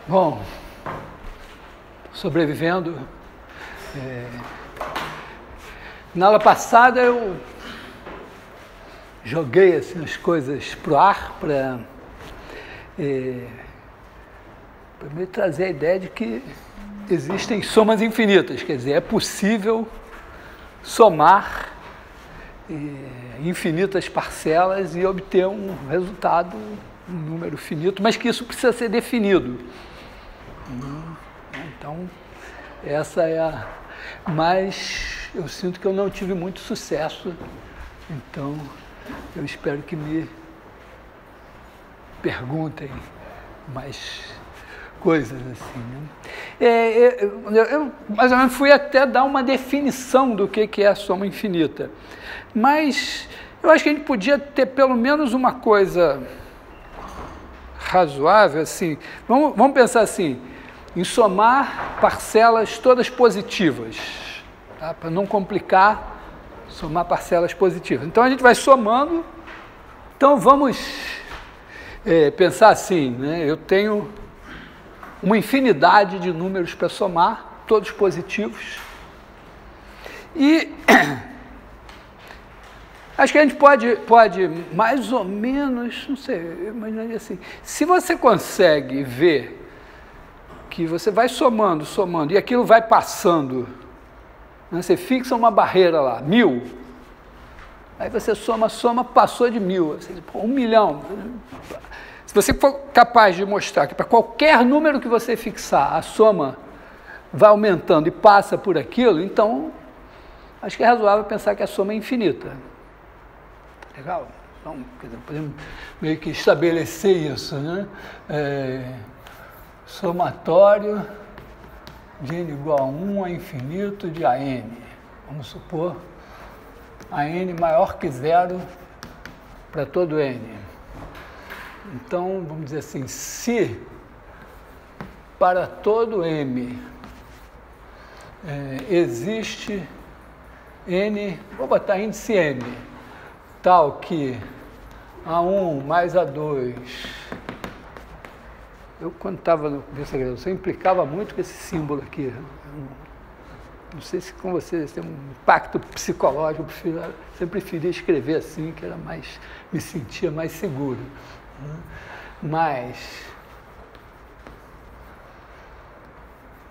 Bom, sobrevivendo. Na aula passada eu joguei assim, as coisas para o ar para me trazer a ideia de que existem somas infinitas, quer dizer, é possível somar infinitas parcelas e obter um resultado, um número finito, mas que isso precisa ser definido. Então, essa é a... Mas eu sinto que eu não tive muito sucesso, então eu espero que me perguntem mais coisas assim, né? Eu mais ou menos fui até dar uma definição do que é a soma infinita, mas eu acho que a gente podia ter pelo menos uma coisa razoável, assim, vamos pensar assim, em somar parcelas todas positivas, tá? Para não complicar, somar parcelas positivas. Então a gente vai somando, então vamos pensar assim, né? Eu tenho uma infinidade de números para somar, todos positivos, e acho que a gente pode mais ou menos, não sei, eu imaginaria assim, se você consegue ver que você vai somando, e aquilo vai passando, né? Você fixa uma barreira lá, 1000, aí você soma, passou de 1000, você diz, 1 milhão. Se você for capaz de mostrar que para qualquer número que você fixar, a soma vai aumentando e passa por aquilo, então acho que é razoável pensar que a soma é infinita. Legal? Então, quer dizer, podemos meio que estabelecer isso, né? Somatório de n igual a 1 a infinito de AN. Vamos supor AN maior que 0 para todo N. Então, vamos dizer assim, se para todo M existe N, vou botar índice M, tal que A1 mais A2, eu quando estava no começo da graduação, implicava muito com esse símbolo aqui. Não sei se com vocês tem um impacto psicológico, eu sempre preferia escrever assim, que era mais, me sentia mais seguro. Mas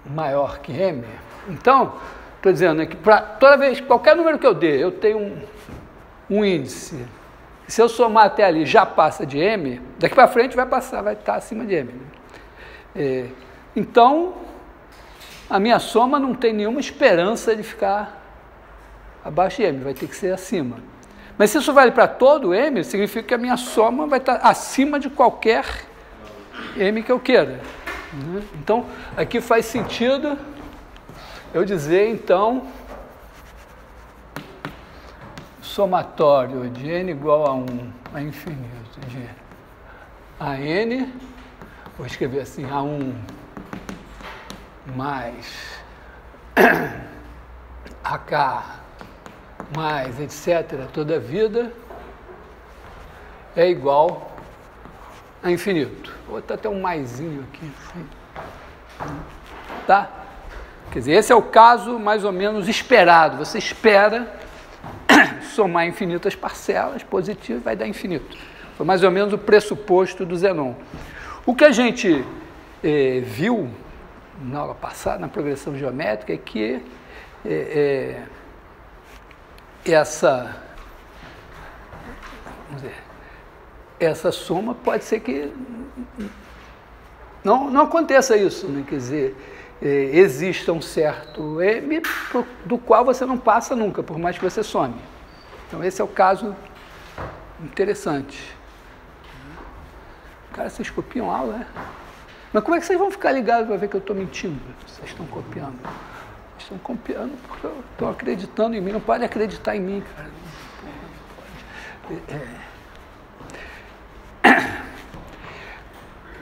maior que M. Então, estou dizendo que para toda vez, qualquer número que eu dê, eu tenho um índice. Se eu somar até ali, já passa de M, daqui para frente vai passar, vai estar acima de M. Então, a minha soma não tem nenhuma esperança de ficar abaixo de M, vai ter que ser acima. Mas se isso vale para todo M, significa que a minha soma vai estar acima de qualquer M que eu queira. Então, aqui faz sentido eu dizer, então, somatório de n igual a 1 a infinito de AN, vou escrever assim, A1 mais AK mais etc., toda a vida, é igual a infinito. Vou botar até um maisinho aqui. Tá? Quer dizer, esse é o caso mais ou menos esperado. Você espera somar infinitas parcelas positivas, vai dar infinito. Foi mais ou menos o pressuposto do Zenon. O que a gente viu na aula passada, na progressão geométrica, é que essa soma pode ser que não aconteça isso, né? Quer dizer, exista um certo M do qual você não passa nunca, por mais que você some. Então esse é o caso interessante. Cara, vocês copiam aula, né? Mas como é que vocês vão ficar ligados para ver que eu estou mentindo? Vocês estão copiando. Estão copiando porque estão acreditando em mim, não pode acreditar em mim, cara.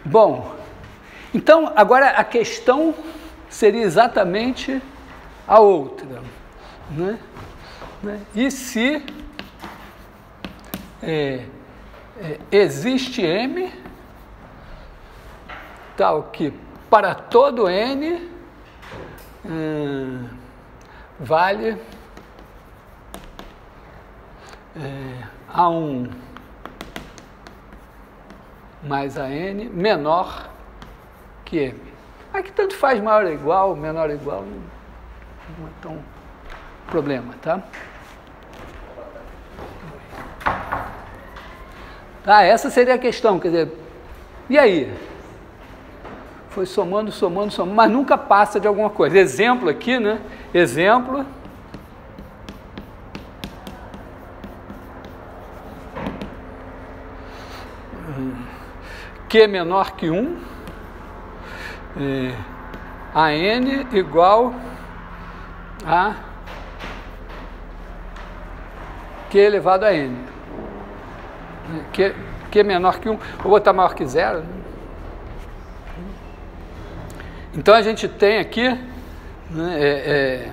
Bom, então agora a questão seria exatamente a outra, né? E se existe M tal que para todo n vale A1 mais AN menor que M. Aqui tanto faz maior ou igual, menor ou igual, não é tão problema, tá? Tá, essa seria a questão, quer dizer, e aí? Foi somando, mas nunca passa de alguma coisa. Exemplo aqui, né? Exemplo. Q menor que 1, a N igual a Q elevado a N. Q menor que 1, vou botar maior que 0. Então a gente tem aqui, né,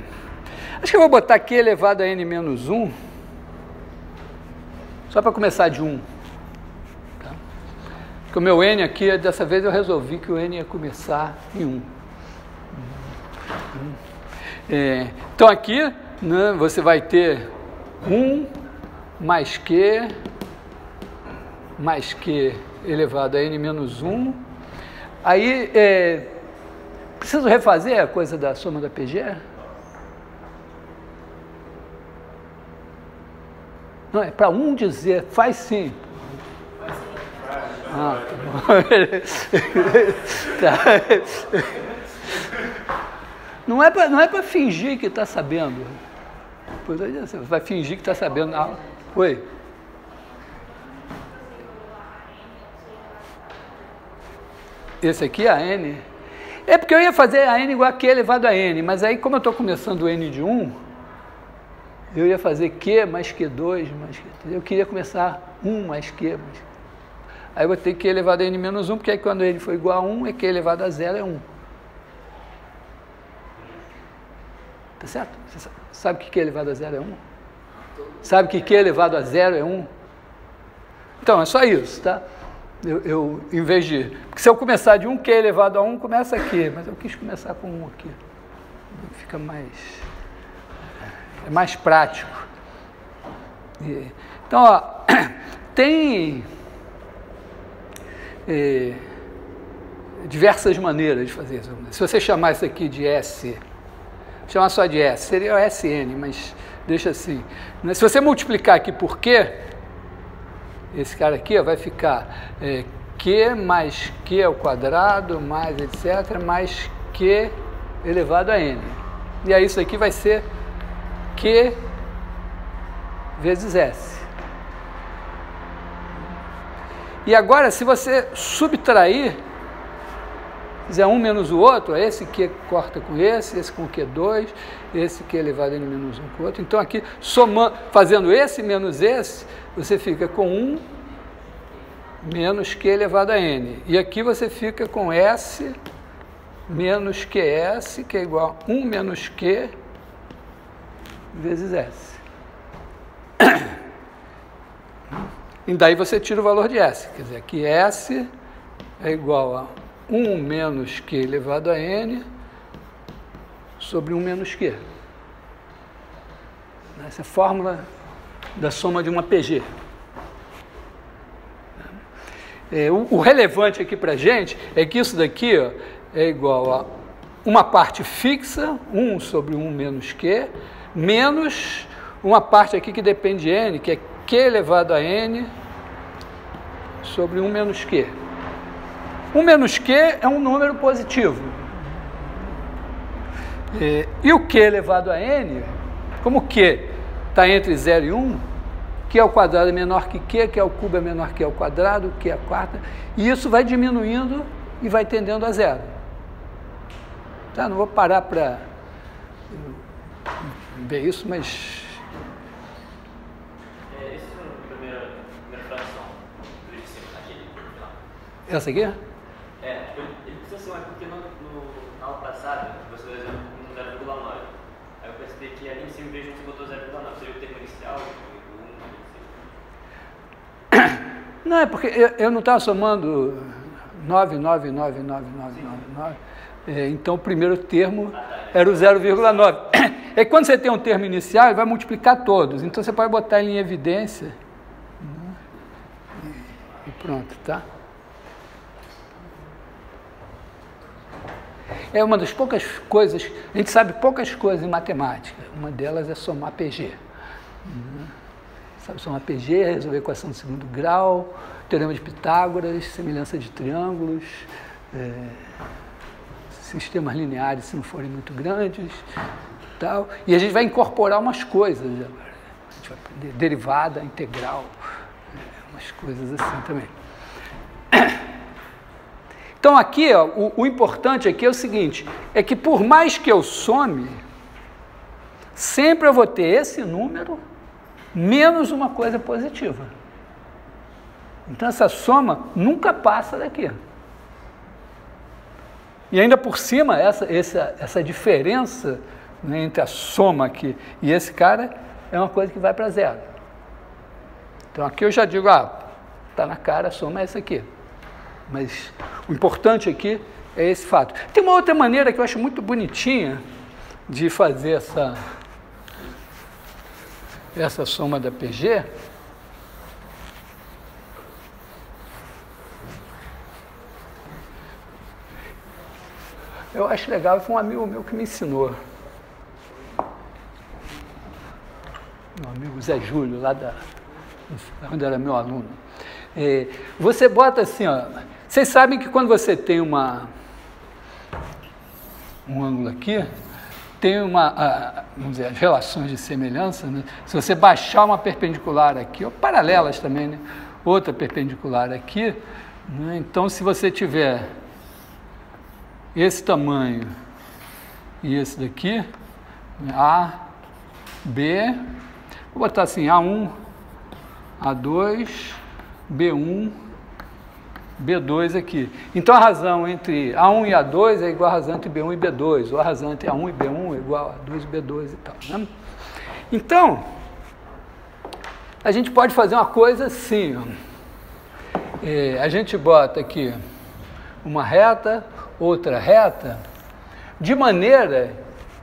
acho que eu vou botar Q elevado a N menos 1, só para começar de 1. Porque o meu N aqui, dessa vez eu resolvi que o N ia começar em 1. Então aqui, né, você vai ter 1 mais Q elevado a N menos 1. Aí, preciso refazer a coisa da soma da PG? Não, é para 1 dizer, faz sim. Ah, tá. Não é para fingir que está sabendo. Você vai fingir que está sabendo. Ah, oi. Esse aqui é a N. É porque eu ia fazer a N igual a Q elevado a N, mas aí como eu estou começando o N de 1, eu ia fazer Q mais Q2 mais Q3. Eu queria começar 1 mais Q mais Q. Aí eu vou ter Q elevado a N menos 1, porque aí quando N for igual a 1, é Q elevado a 0 é 1. Tá certo? Você sabe que Q elevado a 0 é 1? Sabe que Q elevado a 0 é 1? Então, é só isso, tá? Eu em vez de... Porque se eu começar de 1, Q elevado a 1, começa aqui. Mas eu quis começar com 1 aqui. Fica mais... É mais prático. Então, ó, tem... diversas maneiras de fazer isso. Se você chamar isso aqui de S, chamar só de S, seria o SN, mas deixa assim. Se você multiplicar aqui por Q, esse cara aqui ó, vai ficar Q mais Q ao quadrado, mais etc, mais Q elevado a N. E aí isso aqui vai ser Q vezes S. E agora, se você subtrair, fizer um menos o outro, esse Q corta com esse com Q2, esse Q elevado a N menos 1 com o outro. Então, aqui, somando, fazendo esse menos esse, você fica com 1 menos Q elevado a N. E aqui você fica com S menos QS, que é igual a 1 menos Q vezes S. E daí você tira o valor de S, quer dizer, que S é igual a 1 menos Q elevado a N sobre 1 menos Q. Essa é a fórmula da soma de uma PG. O relevante aqui para a gente é que isso daqui ó, é igual a uma parte fixa, 1 sobre 1 menos Q, menos uma parte aqui que depende de N, que é Q elevado a N sobre 1 menos Q. 1 menos Q é um número positivo. E o Q elevado a N, como Q está entre 0 e 1, Q ao quadrado é menor que Q ao cubo é menor que Q ao quadrado, Q à quarta, e isso vai diminuindo e vai tendendo a 0. Tá? Não vou parar para ver isso, mas... Essa aqui? Ele precisa ser uma, porque na aula passada, você deu exemplo com 0,9. Aí eu percebi que ali em cima, em vez de você botou 0,9, seria o termo inicial, Não, é porque eu não estava somando 9999999. Então, o primeiro termo era o 0,9. É que quando você tem um termo inicial, ele vai multiplicar todos. Então, você pode botar ele em evidência. E pronto, tá? É uma das poucas coisas, a gente sabe poucas coisas em matemática. Uma delas é somar PG. Sabe somar PG, resolver equação de segundo grau, teorema de Pitágoras, semelhança de triângulos, sistemas lineares se não forem muito grandes, tal. E a gente vai incorporar umas coisas agora. A gente vai aprender derivada, integral, umas coisas assim também. Então aqui, ó, o importante aqui é o seguinte, é que por mais que eu some, sempre eu vou ter esse número menos uma coisa positiva. Então essa soma nunca passa daqui. E ainda por cima, essa diferença, né, entre a soma aqui e esse cara é uma coisa que vai para zero. Então aqui eu já digo, está na cara, a soma é essa aqui. Mas o importante aqui é esse fato. Tem uma outra maneira que eu acho muito bonitinha de fazer essa soma da PG. Eu acho legal, foi um amigo meu que me ensinou. Meu amigo Zé Júlio, onde era meu aluno. Você bota assim, ó. Vocês sabem que quando você tem um ângulo aqui, tem vamos dizer, as relações de semelhança, né? Se você baixar uma perpendicular aqui, ou paralelas também, né? Outra perpendicular aqui, né? Então se você tiver esse tamanho e esse daqui, A, B, vou botar assim, A1, A2, B1, B2 aqui. Então a razão entre A1 e A2 é igual a razão entre B1 e B2, ou a razão entre A1 e B1 é igual a A2 e B2 e tal, né? Então, a gente pode fazer uma coisa assim, ó. A gente bota aqui uma reta, outra reta, de maneira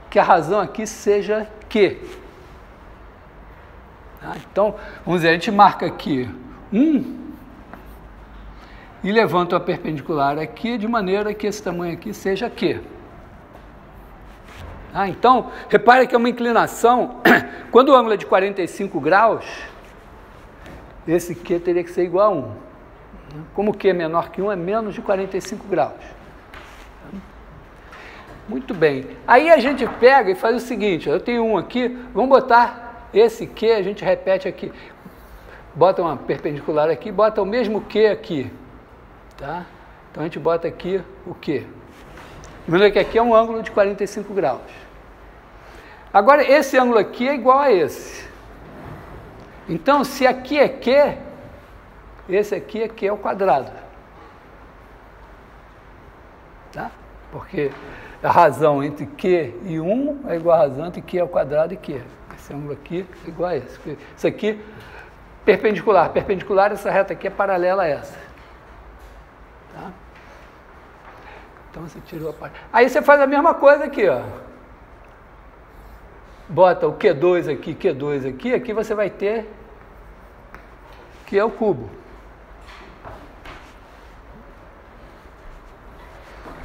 que a razão aqui seja Q. Tá? Então, vamos dizer, a gente marca aqui 1 e levanta uma perpendicular aqui, de maneira que esse tamanho aqui seja Q. Tá? Então, repare que é uma inclinação, quando o ângulo é de 45 graus, esse Q teria que ser igual a 1. Como Q é menor que 1, é menos de 45 graus. Muito bem. Aí a gente pega e faz o seguinte, ó, eu tenho um aqui, vamos botar esse Q, a gente repete aqui, bota uma perpendicular aqui, bota o mesmo Q aqui, tá? Então a gente bota aqui o Q. De maneira que aqui é um ângulo de 45 graus. Agora, esse ângulo aqui é igual a esse. Então, se aqui é Q, esse aqui é Q ao quadrado. Tá? Porque a razão entre Q e 1 é igual a razão entre Q ao quadrado e Q. Esse ângulo aqui é igual a esse. Isso aqui, perpendicular. Perpendicular, essa reta aqui é paralela a essa. Tá? Então você tirou a parte. Aí você faz a mesma coisa aqui, ó. Bota o Q2 aqui, Q2 aqui, aqui você vai ter Q ao cubo.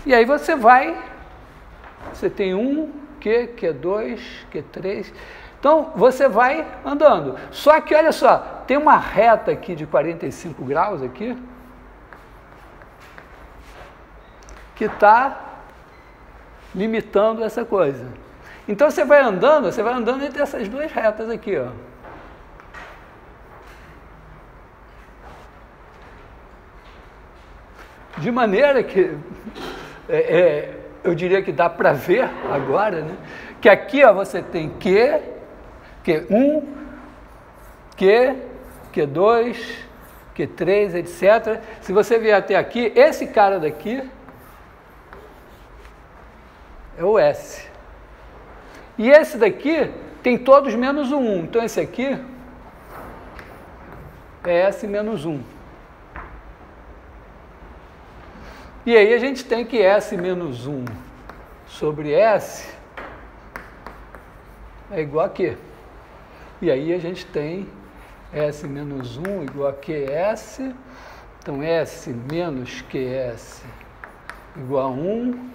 E aí você tem 1, Q, Q2, Q3. Então, você vai andando. Só que, olha só, tem uma reta aqui de 45 graus aqui, que está limitando essa coisa. Então, você vai andando entre essas duas retas aqui, ó. De maneira que, eu diria que dá para ver agora, né? Que aqui, ó, você tem Q1, Q2, Q3, etc. Se você vier até aqui, esse cara daqui é o S. E esse daqui tem todos menos o 1. Então, esse aqui é S menos 1. E aí a gente tem que S menos 1 sobre S é igual a Q. E aí a gente tem S menos 1 igual a QS. Então, S menos QS igual a 1.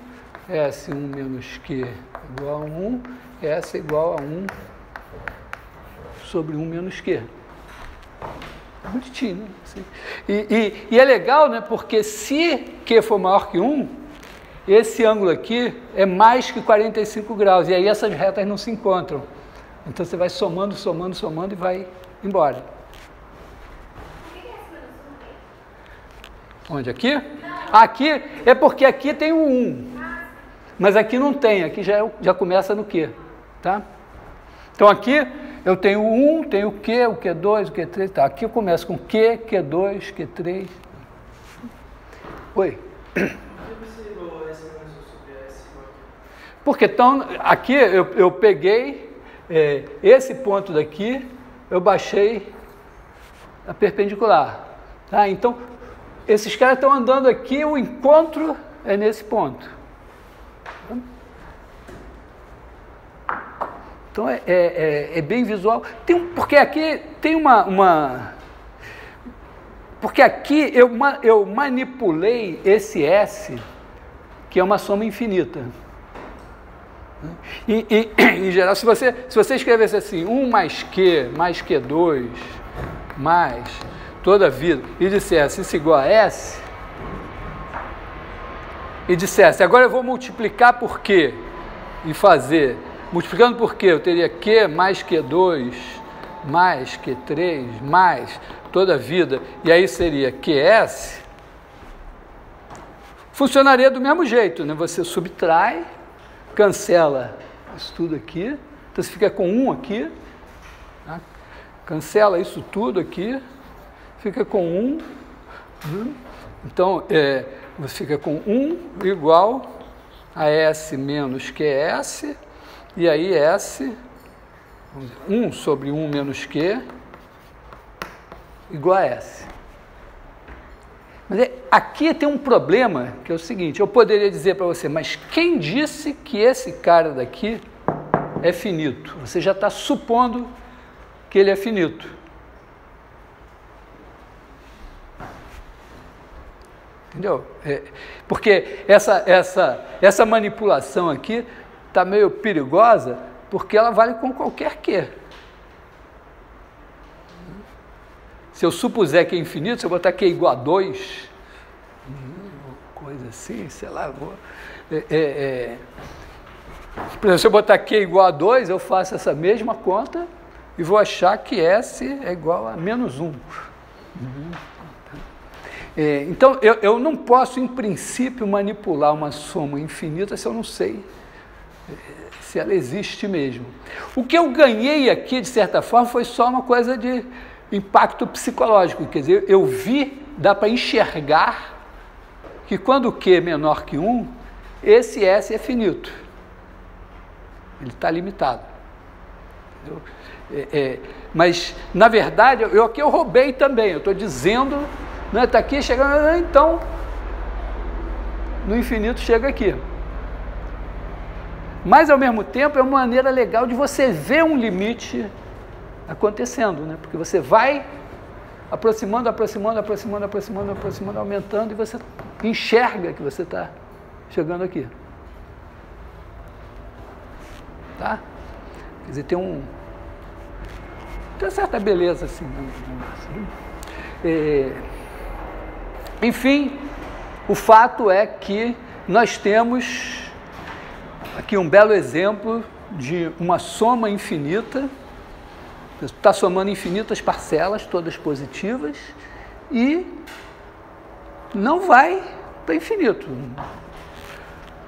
S1 menos Q igual a 1. S igual a 1 sobre 1 menos Q. Bonitinho, né? E é legal, né? Porque se Q for maior que 1, esse ângulo aqui é mais que 45 graus. E aí essas retas não se encontram. Então você vai somando, somando, somando e vai embora. Onde? Aqui? Aqui é porque aqui tem o 1. Mas aqui não tem. Aqui já começa no Q. Tá? Então aqui eu tenho o 1, tenho o Q, o Q2, o Q3. Tá. Aqui eu começo com Q, Q2, Q3. Oi? Porque então, aqui eu peguei esse ponto daqui, eu baixei a perpendicular. Tá? Então, esses caras estão andando aqui, o encontro é nesse ponto. Então, é bem visual. Porque aqui tem Porque aqui eu manipulei esse S, que é uma soma infinita. E em geral, se você escrevesse assim, 1 mais Q2, mais toda a vida, e dissesse isso igual a S, e dissesse, agora eu vou multiplicar por Q, e fazer, multiplicando por Q, eu teria Q mais Q2, mais Q3, mais toda a vida, e aí seria QS, funcionaria do mesmo jeito, né? Você subtrai, cancela isso tudo aqui, então você fica com 1 aqui, tá? Cancela isso tudo aqui, fica com 1, então você fica com 1 igual a S menos QS, e aí S, 1 sobre 1 menos Q, igual a S. Mas aqui tem um problema, que é o seguinte, eu poderia dizer para você, mas quem disse que esse cara daqui é finito? Você já está supondo que ele é finito. Entendeu? Porque essa manipulação aqui está meio perigosa, porque ela vale com qualquer Q. Se eu supuser que é infinito, se eu botar Q igual a 2, coisa assim, sei lá, por exemplo, se eu botar Q igual a 2, eu faço essa mesma conta e vou achar que S é igual a menos 1. Então, eu não posso, em princípio, manipular uma soma infinita se eu não sei se ela existe mesmo. O que eu ganhei aqui, de certa forma, foi só uma coisa de impacto psicológico, quer dizer, eu vi, dá para enxergar que quando o Q é menor que 1, esse S é finito. Ele está limitado. Mas, na verdade, aqui eu roubei também, eu estou dizendo, né, está aqui chegando, então, no infinito chega aqui. Mas, ao mesmo tempo, é uma maneira legal de você ver um limite acontecendo, né? Porque você vai aproximando, aumentando, e você enxerga que você está chegando aqui. Tá? Quer dizer, tem uma certa beleza assim. Enfim, o fato é que nós temos aqui um belo exemplo de uma soma infinita. Está somando infinitas parcelas, todas positivas, e não vai para infinito.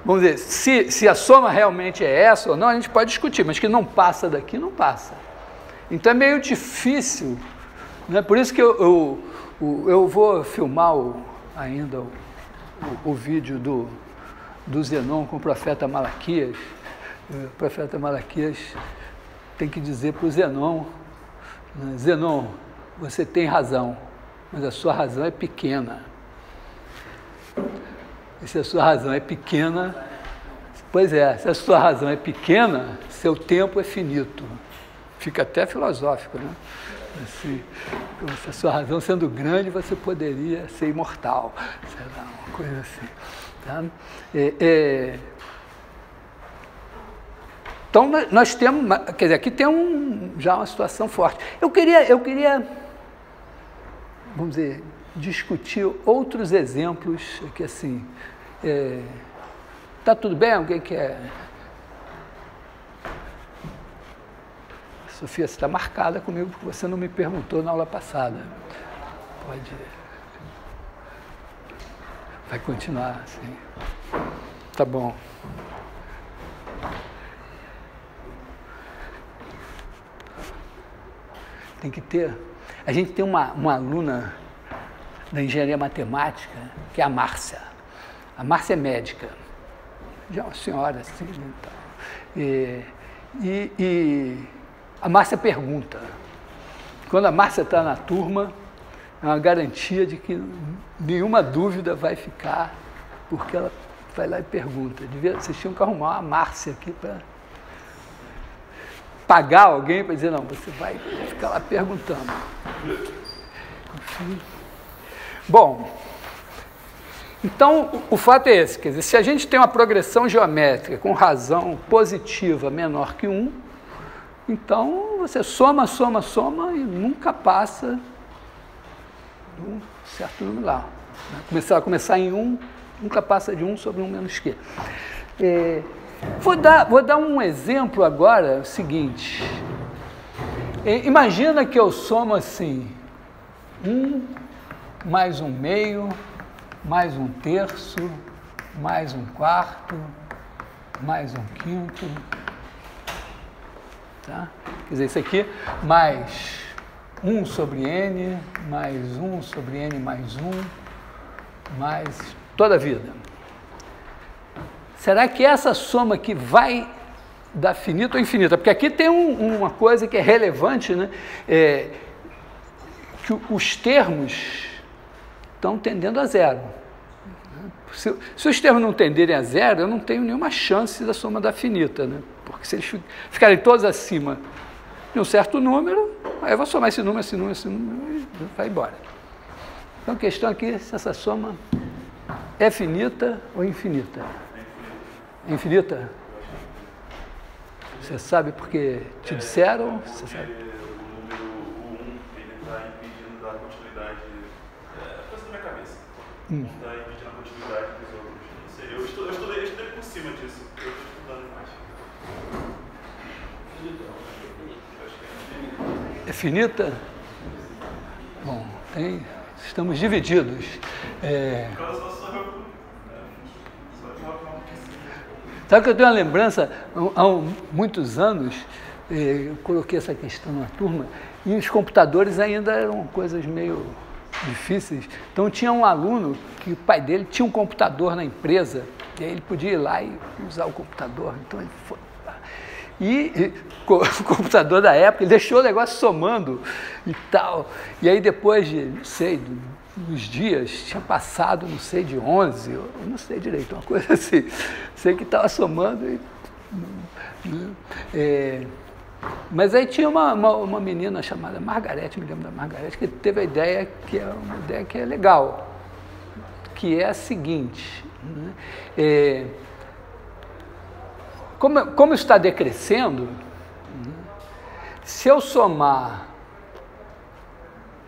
Vamos dizer, se a soma realmente é essa ou não, a gente pode discutir, mas que não passa daqui, não passa. Então é meio difícil, né? Por isso que eu vou filmar ainda o vídeo do Zenon com o profeta Malaquias. O profeta Malaquias tem que dizer para o Zenon, Zenon, você tem razão, mas a sua razão é pequena. E se a sua razão é pequena, pois é, se a sua razão é pequena, seu tempo é finito. Fica até filosófico, né? Assim, se a sua razão sendo grande, você poderia ser imortal, sei lá, uma coisa assim. Tá? Então, nós temos, quer dizer, aqui tem já uma situação forte. Eu queria, vamos dizer, discutir outros exemplos que, assim, tá tudo bem? Alguém quer... Sofia, você está marcada comigo porque você não me perguntou na aula passada. Pode... Vai continuar assim. Tá bom. Tem que ter... A gente tem uma aluna da engenharia matemática, que é a Márcia. A Márcia é médica. Já é uma senhora assim, então. E a Márcia pergunta. Quando a Márcia está na turma, é uma garantia de que nenhuma dúvida vai ficar, porque ela vai lá e pergunta. Vocês tinham que arrumar uma Márcia aqui para pagar alguém para dizer, não, você vai ficar lá perguntando. Enfim. Bom, então o fato é esse, quer dizer, se a gente tem uma progressão geométrica com razão positiva menor que 1, então você soma e nunca passa de um certo número lá. Começar em 1, nunca passa de 1 sobre 1 menos Q. Vou dar um exemplo agora, o seguinte. Imagina que eu somo assim, 1 mais 1/2, mais 1/3, mais 1/4, mais 1/5. Tá? Quer dizer, isso aqui mais 1 sobre n, mais 1 sobre n mais 1, mais toda a vida. Será que essa soma aqui vai dar finita ou infinita? Porque aqui tem uma coisa que é relevante, né? Que os termos estão tendendo a zero. Se os termos não tenderem a zero, eu não tenho nenhuma chance da soma dar finita, né? Porque se eles ficarem todos acima de um certo número, aí eu vou somar esse número e vai embora. Então a questão aqui é se essa soma é finita ou infinita. É infinita? Você sabe porque te disseram? Você sabe? O número 1, ele está impedindo da continuidade, coisa da minha cabeça. Está impedindo a continuidade dos outros. Não sei, eu estudei por cima disso, eu estou estudando mais. É finita? Bom, estamos divididos. Sabe que eu tenho uma lembrança, há muitos anos, eu coloquei essa questão na turma, e os computadores ainda eram coisas meio difíceis. Então tinha um aluno que o pai dele tinha um computador na empresa, e aí ele podia ir lá e usar o computador. Então ele foi lá. E o computador da época, ele deixou o negócio somando e tal. E aí depois de, não sei, uns dias, tinha passado, não sei, de 11, eu não sei direito, uma coisa assim. Sei que estava somando mas aí tinha uma menina chamada Margarete, me lembro da Margarete, que teve a ideia, que é uma ideia que é legal, que é a seguinte, né? Como está decrescendo, se eu somar,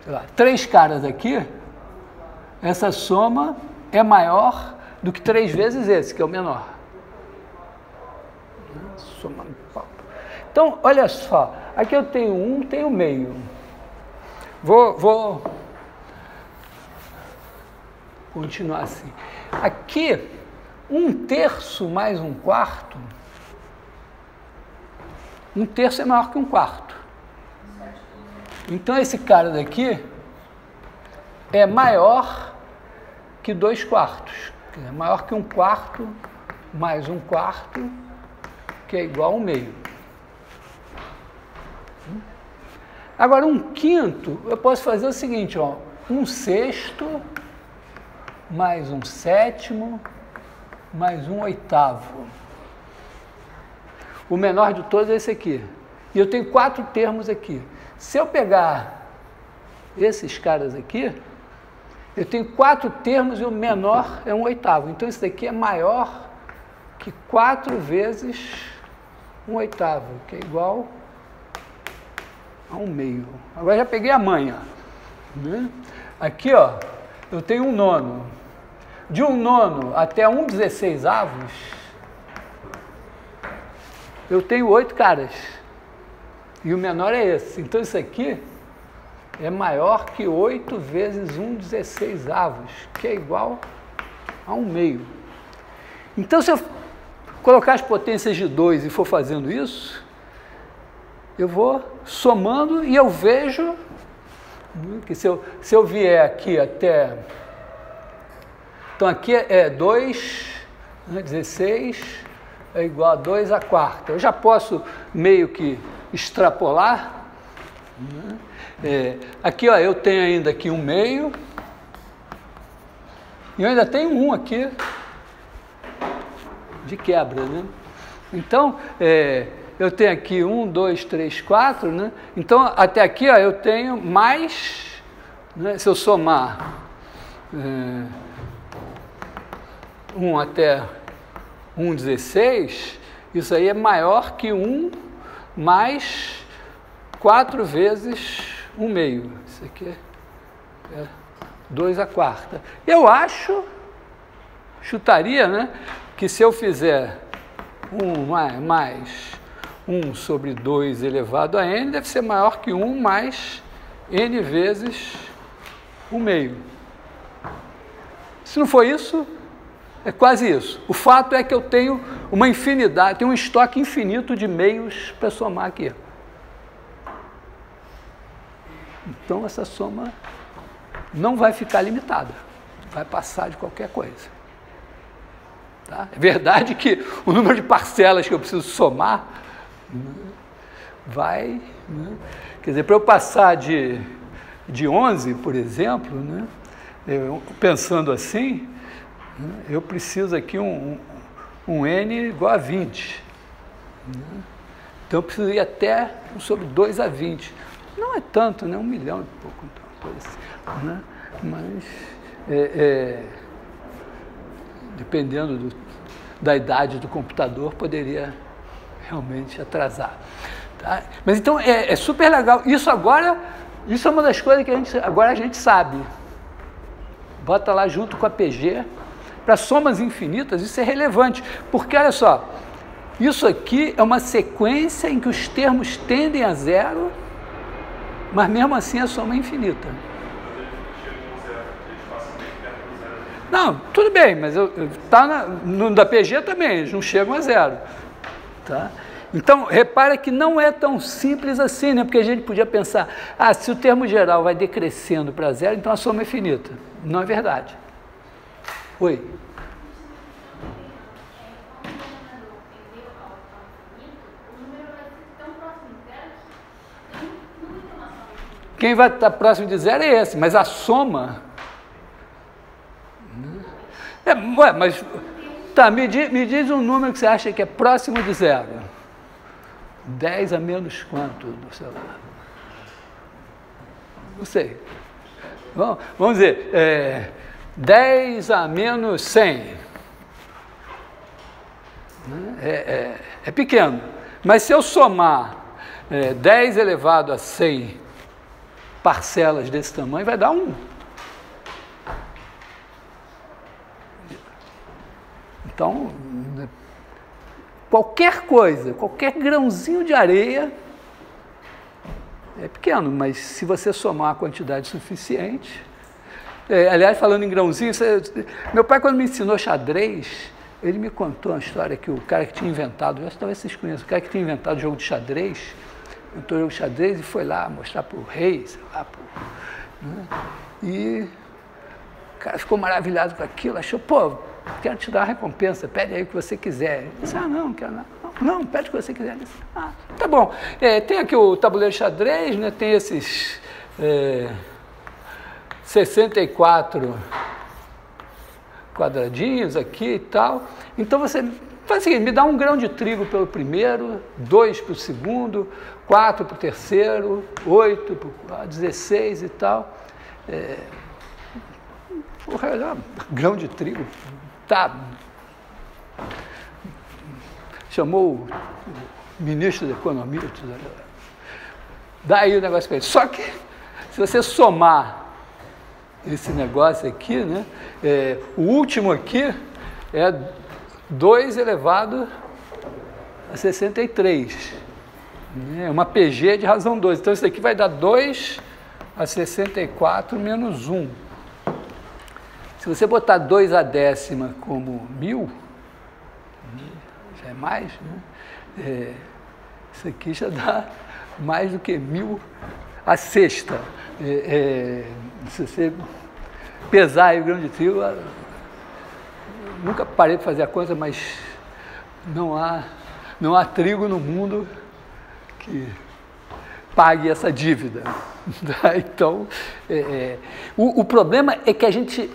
sei lá, 3 caras aqui, essa soma é maior do que 3 vezes esse, que é o menor. Então, olha só, aqui eu tenho 1, tenho meio. Vou continuar assim. Aqui, 1/3 mais 1/4, 1/3 é maior que 1/4. Então, esse cara daqui é maior que 2/4, é maior que 1/4 mais 1/4, que é igual a 1/2. Agora, 1/5, eu posso fazer o seguinte, ó, 1/6 mais 1/7 mais 1/8. O menor de todos é esse aqui. E eu tenho 4 termos aqui. Se eu pegar esses caras aqui, eu tenho 4 termos e o menor é 1/8. Então, isso daqui é maior que 4 vezes 1/8, que é igual a 1/2. Agora já peguei a manha. Né? Aqui, ó, eu tenho 1/9. De 1/9 até 1/16, eu tenho 8 caras. E o menor é esse. Então, isso aqui é maior que 8 vezes 1/16, que é igual a 1/2. Então, se eu colocar as potências de 2 e for fazendo isso, eu vou somando e eu vejo que se eu vier aqui até... Então, aqui é 2, 16, é igual a 2/4. Eu já posso meio que extrapolar. Aqui, ó, eu tenho ainda aqui 1/2. E eu ainda tenho 1 aqui de quebra, né? Então, eu tenho aqui 1, 2, 3, 4, né? Então, até aqui, ó, eu tenho mais, né? Se eu somar 1 até 1/16, isso aí é maior que 1 mais 4 vezes 1/2. Isso aqui é 2/4. Eu chutaria, né, que se eu fizer 1 mais 1 sobre 2 elevado a n, deve ser maior que 1 mais n vezes 1/2. Se não for isso, é quase isso. O fato é que eu tenho uma infinidade, tenho um estoque infinito de meios para somar aqui. Então, essa soma não vai ficar limitada, vai passar de qualquer coisa. Tá? É verdade que o número de parcelas que eu preciso somar vai... Né? Quer dizer, para eu passar de 11, por exemplo, né? Pensando assim, eu preciso aqui um n igual a 20. Então, eu preciso ir até 1 sobre 2 a 20. Não é tanto, né? 1 milhão e pouco, então, coisa assim, né? Mas, dependendo da idade do computador, poderia realmente atrasar. Tá? Mas, então, é super legal. Isso é uma das coisas que agora a gente sabe. Bota lá junto com a PG. Para somas infinitas, isso é relevante, porque, olha só, isso aqui é uma sequência em que os termos tendem a 0, mas mesmo assim a soma é infinita. Não, tudo bem, mas no da PG também, eles não chegam a 0. Tá? Então, repara que não é tão simples assim, né? Porque a gente podia pensar, se o termo geral vai decrescendo para 0, então a soma é finita. Não é verdade. Oi. Quem vai estar próximo de 0 é esse, mas a soma... mas... Tá, me diz um número que você acha que é próximo de 0. 10 a menos quanto do celular? Não sei. Vamos dizer, 10 a menos 100. É pequeno. Mas se eu somar 10 elevado a 100 parcelas desse tamanho, vai dar 1. Então, qualquer coisa, qualquer grãozinho de areia é pequeno, mas se você somar a quantidade suficiente... aliás, falando em grãozinho, meu pai, quando me ensinou xadrez, ele me contou uma história que o cara que tinha inventado, talvez vocês conheçam, o cara que tinha inventado o jogo de xadrez, inventou o jogo de xadrez e foi lá mostrar para o rei, sei lá, né? E o cara ficou maravilhado com aquilo, achou, pô, quero te dar uma recompensa, pede aí o que você quiser. Ele disse, não quero nada. Não, pede o que você quiser. Ele disse, tá bom. Tem aqui o tabuleiro de xadrez, né? Tem esses 64 quadradinhos aqui e tal. Então você faz o seguinte, me dá 1 grão de trigo pelo primeiro, 2 para o segundo, 4 para o terceiro, 8 para o 16 e tal. Grão de trigo, tá. Chamou o ministro da Economia, dá aí o negócio para ele. Só que, se você somar esse negócio aqui, né, o último aqui é 2 elevado a 63. É uma PG de razão 2. Então, isso aqui vai dar 2 a 64 menos 1. Se você botar 2 a décima como 1000, já é mais, né? Isso aqui já dá mais do que 1000 a sexta. Se você pesar aí o grão de trigo, nunca parei de fazer a conta, mas não há trigo no mundo que pague essa dívida. Então, o problema é que a gente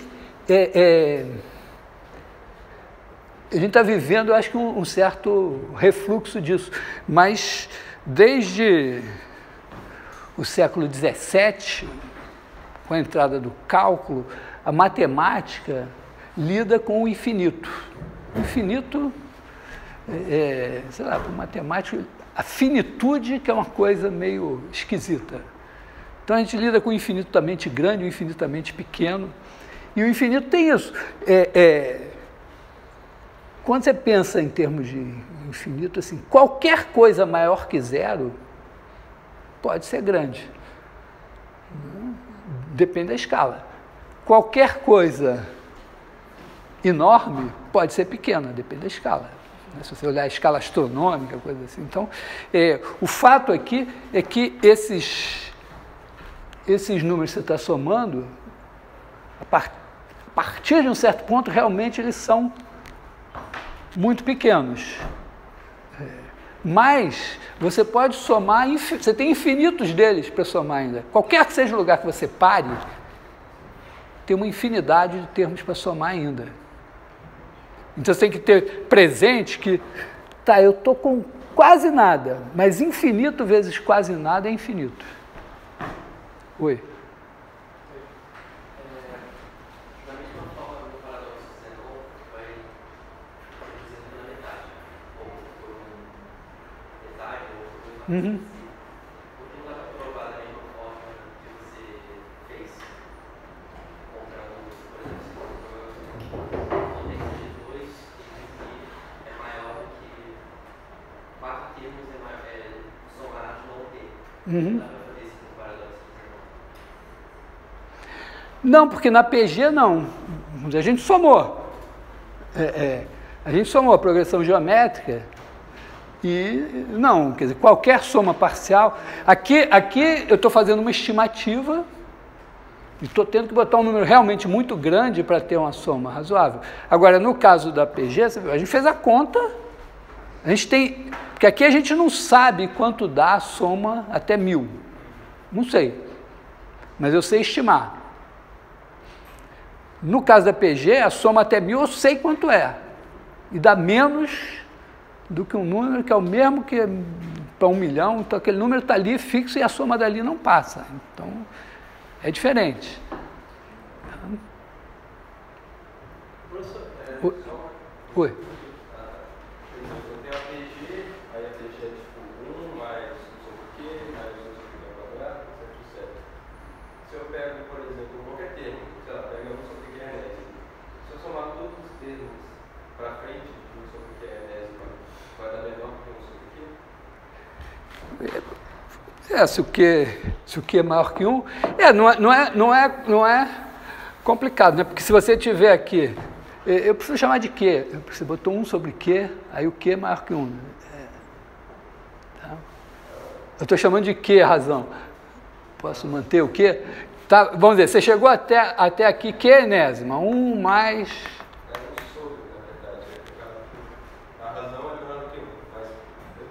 está vivendo, eu acho que um certo refluxo disso, mas desde o século XVII, com a entrada do cálculo, a matemática lida com o infinito. O infinito, sei lá, para o matemático, a finitude, que é uma coisa meio esquisita. Então a gente lida com o infinitamente grande, o infinitamente pequeno, e o infinito tem isso. Quando você pensa em termos de infinito, assim, qualquer coisa maior que zero pode ser grande. Depende da escala. Qualquer coisa enorme pode ser pequena, depende da escala. Se você olhar a escala astronômica, coisa assim. Então, o fato aqui é que esses números que você está somando, a partir de um certo ponto, realmente eles são muito pequenos. Mas você pode somar, você tem infinitos deles para somar ainda. Qualquer que seja o lugar que você pare, tem uma infinidade de termos para somar ainda. Então você tem que ter presente que, tá, eu estou com quase nada, mas infinito vezes quase nada é infinito. Oi. Da mesma forma, no paradoxo de Zenon, vai reduzindo na metade, ou por metade, ou por metade. Porque não dá para provar da mesma forma que você fez contra números, por exemplo, não tem que ser 2, é maior do que 4 termos somados não ter. Não, porque na PG não. A gente somou. A gente somou a progressão geométrica e não, quer dizer, qualquer soma parcial. Aqui eu estou fazendo uma estimativa e estou tendo que botar um número realmente muito grande para ter uma soma razoável. Agora, no caso da PG, a gente fez a conta, a gente tem... Porque aqui a gente não sabe quanto dá a soma até 1000. Não sei. Mas eu sei estimar. No caso da PG, a soma até 1000 eu sei quanto é. E dá menos do que um número que é o mesmo que para 1 milhão. Então aquele número está ali fixo e a soma dali não passa. Então é diferente. Professor, Oi. Se o Q é maior que 1, não é complicado, né? Porque se você tiver aqui, eu preciso chamar de Q, você botou 1 sobre Q, aí o Q é maior que 1. Tá? Eu estou chamando de Q a razão. Posso manter o Q? Tá, vamos dizer, você chegou até aqui, Q é enésima, 1 mais...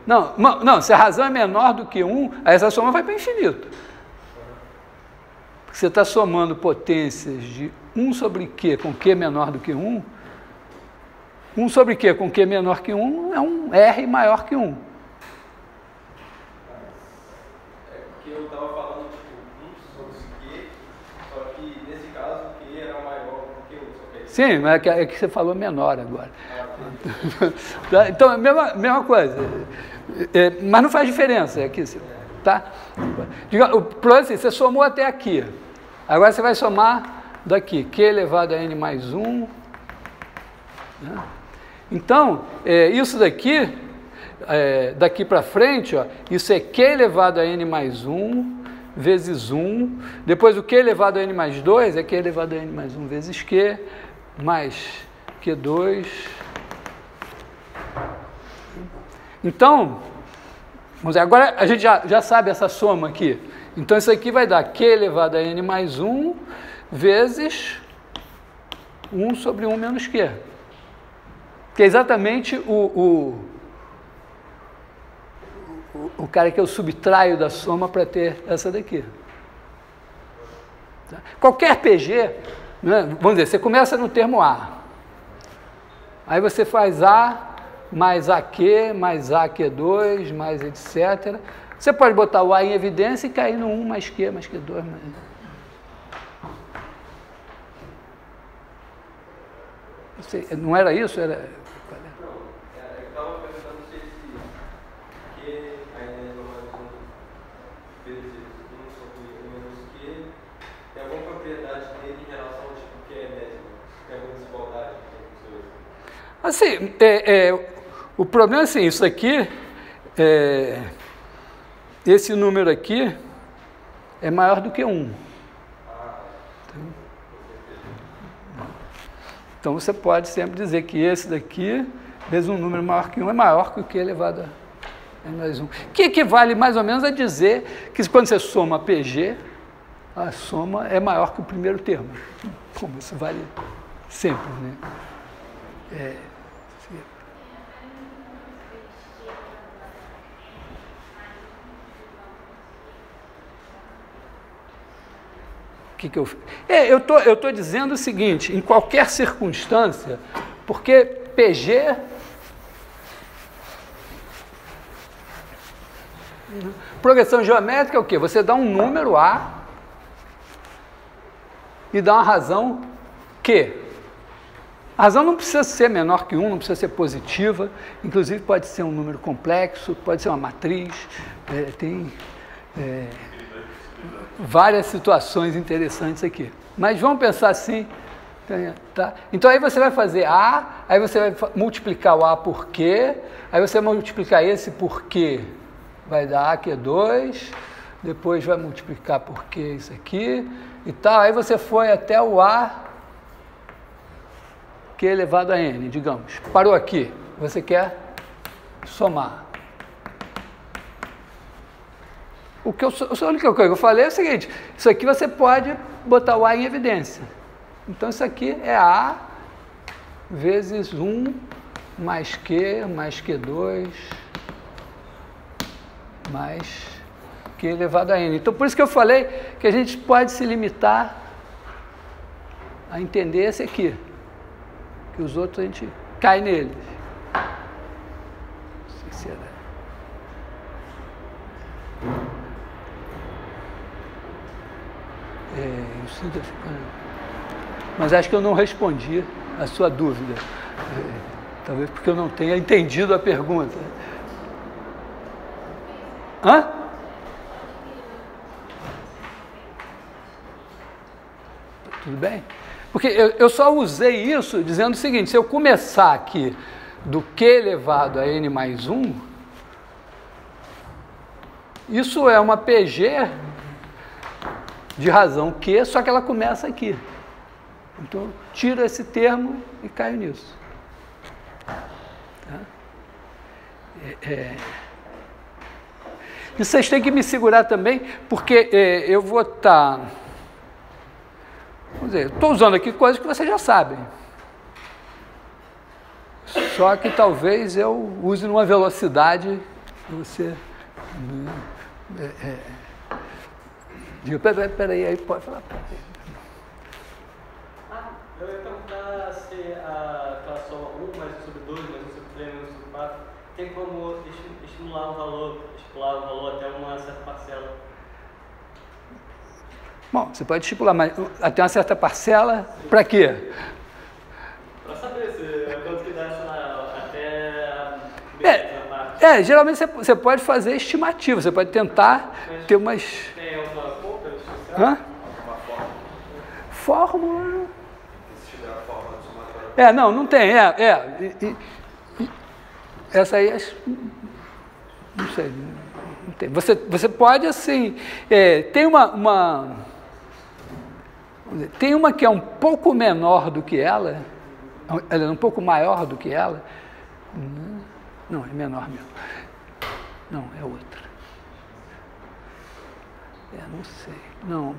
Não, se a razão é menor do que 1, aí essa soma vai para o infinito. você está somando potências de 1 sobre Q com Q menor do que 1, 1 sobre Q com Q menor que 1 é um R maior que 1. É porque eu estava falando, tipo, 1 sobre Q, só que nesse caso Q era maior do que 1. Sim, mas é que você falou menor agora. Então, mesma coisa. Mas não faz diferença. É que, tá? O problema é assim, você somou até aqui. Agora você vai somar daqui. Q elevado a n mais 1. Né? Então, isso daqui, daqui para frente, ó, isso é Q elevado a n mais 1 vezes 1. Depois o Q elevado a n mais 2 é Q elevado a n mais 1 vezes Q, mais Q2. Então, vamos dizer, agora a gente já sabe essa soma aqui. Então, isso aqui vai dar Q elevado a n mais 1 vezes 1 sobre 1 menos Q. Que é exatamente o cara que eu subtraio da soma para ter essa daqui. Tá? Qualquer PG, né, vamos dizer, você começa no termo A. Aí você faz A mais AQ, mais AQ2, mais etc. Você pode botar o A em evidência e cair no 1 mais Q, mais Q2. Não era isso? Era... Não, eu estava perguntando se esse Q, a n mais 1 vezes 1 sobre 1 menos Q, tem alguma propriedade dele em relação ao tipo Q é mesmo? Tem alguma desigualdade? Assim, o problema é assim, isso aqui, esse número aqui é maior do que 1. Então você pode sempre dizer que esse daqui, vezes um número maior que 1, é maior que o Q elevado a n mais 1. Que equivale mais ou menos a dizer que quando você soma PG, a soma é maior que o primeiro termo. Como isso vale sempre, né? Eu estou dizendo o seguinte, em qualquer circunstância, porque PG... Progressão geométrica é o quê? Você dá um número A e dá uma razão Q. A razão não precisa ser menor que 1, não precisa ser positiva, inclusive pode ser um número complexo, pode ser uma matriz, tem... várias situações interessantes aqui. Mas vamos pensar assim, tá? Então aí você vai fazer A, aí você vai multiplicar o A por Q, aí você vai multiplicar esse por Q, vai dar AQ2, depois vai multiplicar por Q isso aqui e tal, aí você foi até o A Q elevado a N, digamos. Parou aqui, você quer somar. A única coisa que eu falei é o seguinte, isso aqui você pode botar o A em evidência. Então, isso aqui é A vezes 1 mais Q2, mais Q elevado a N. Então, por isso que eu falei que a gente pode se limitar a entender esse aqui, que os outros a gente cai neles. Não sei se era... Mas acho que eu não respondi a sua dúvida. Talvez porque eu não tenha entendido a pergunta. Hã? Tudo bem? Porque eu só usei isso dizendo o seguinte, se eu começar aqui do Q elevado a N mais 1, isso é uma PG de razão Q, só que ela começa aqui. Então, eu tiro esse termo e caio nisso. Tá? E vocês têm que me segurar também, porque eu vou estar... Vamos dizer, estou usando aqui coisas que vocês já sabem. Só que talvez eu use numa velocidade que você... Diga, peraí, aí pode falar. Eu ia perguntar se aquela soma 1 mais 1 sobre 2, mais 1 sobre 3, mais 1 sobre 4, tem como estimular o valor até uma certa parcela. Bom, você pode estipular, mas até uma certa parcela, para quê? Para saber quanto que dá até a parte. Geralmente você pode fazer estimativa, você pode tentar ter umas... Tem alguma conta? Hã? Uma Fórmula... Se tiver a fórmula do somatório. Não tem, essa aí, não sei, não tem. Você pode, assim, tem tem uma que é um pouco menor do que ela é um pouco maior do que ela, não, é menor mesmo, não, é outra, não sei, não,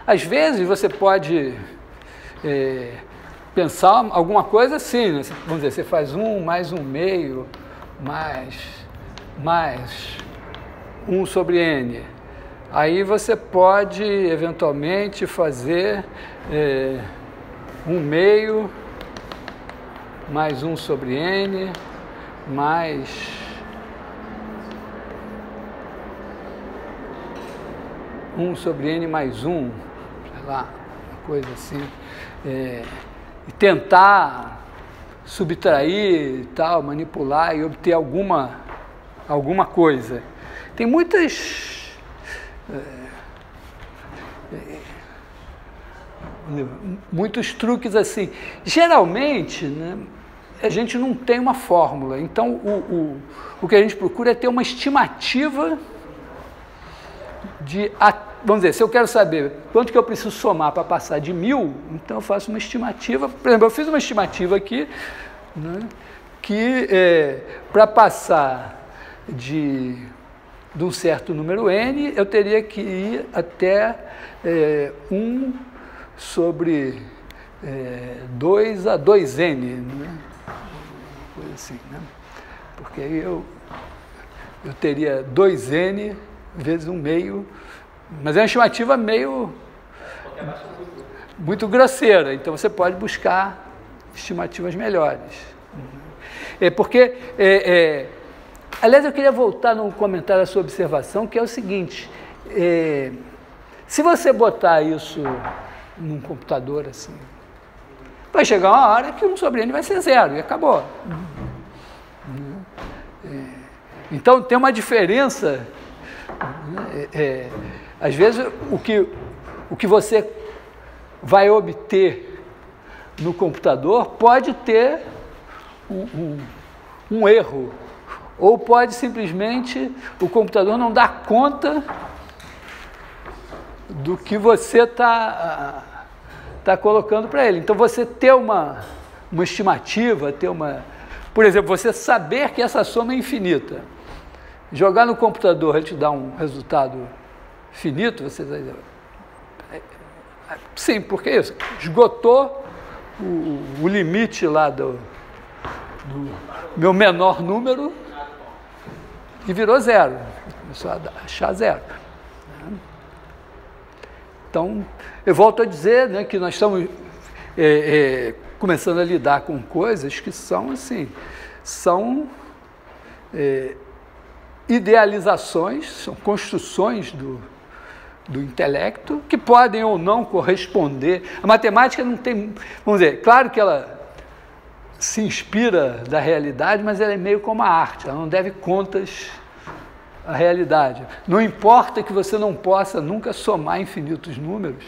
às vezes você pode pensar alguma coisa assim, né? Vamos dizer, você faz 1 mais 1 meio, mais 1 sobre n. Aí você pode, eventualmente, fazer 1 meio mais 1 sobre n, mais... sobre n mais 1, sei lá, uma coisa assim, e tentar subtrair e tal, manipular e obter alguma coisa. Tem muitos truques assim. Geralmente, né, a gente não tem uma fórmula, então o que a gente procura é ter uma estimativa vamos dizer, se eu quero saber quanto que eu preciso somar para passar de 1000, então eu faço uma estimativa. Por exemplo, eu fiz uma estimativa aqui, né, que para passar de um certo número n, eu teria que ir até 1 sobre 2 a 2n, né? Coisa assim, né? Porque aí eu teria 2n vezes 1 meio, mas é uma estimativa muito grosseira, então você pode buscar estimativas melhores. Porque, aliás, eu queria voltar num comentário à sua observação, que é o seguinte, se você botar isso num computador assim, vai chegar uma hora que 1 sobre n vai ser 0 e acabou. Então tem uma diferença. Às vezes o que você vai obter no computador pode ter um erro, ou pode simplesmente o computador não dar conta do que você está colocando para ele. Então você ter uma estimativa, por exemplo, você saber que essa soma é infinita, jogar no computador, ele te dá um resultado finito, você vai dizer, sim, porque isso esgotou o limite lá do meu menor número e virou 0, começou a achar 0. Então, eu volto a dizer, né, que nós estamos começando a lidar com coisas que são assim, idealizações, são construções do intelecto, que podem ou não corresponder. A matemática não tem, vamos dizer, claro que ela se inspira da realidade, mas ela é meio como a arte, ela não deve contas à realidade. Não importa que você não possa nunca somar infinitos números,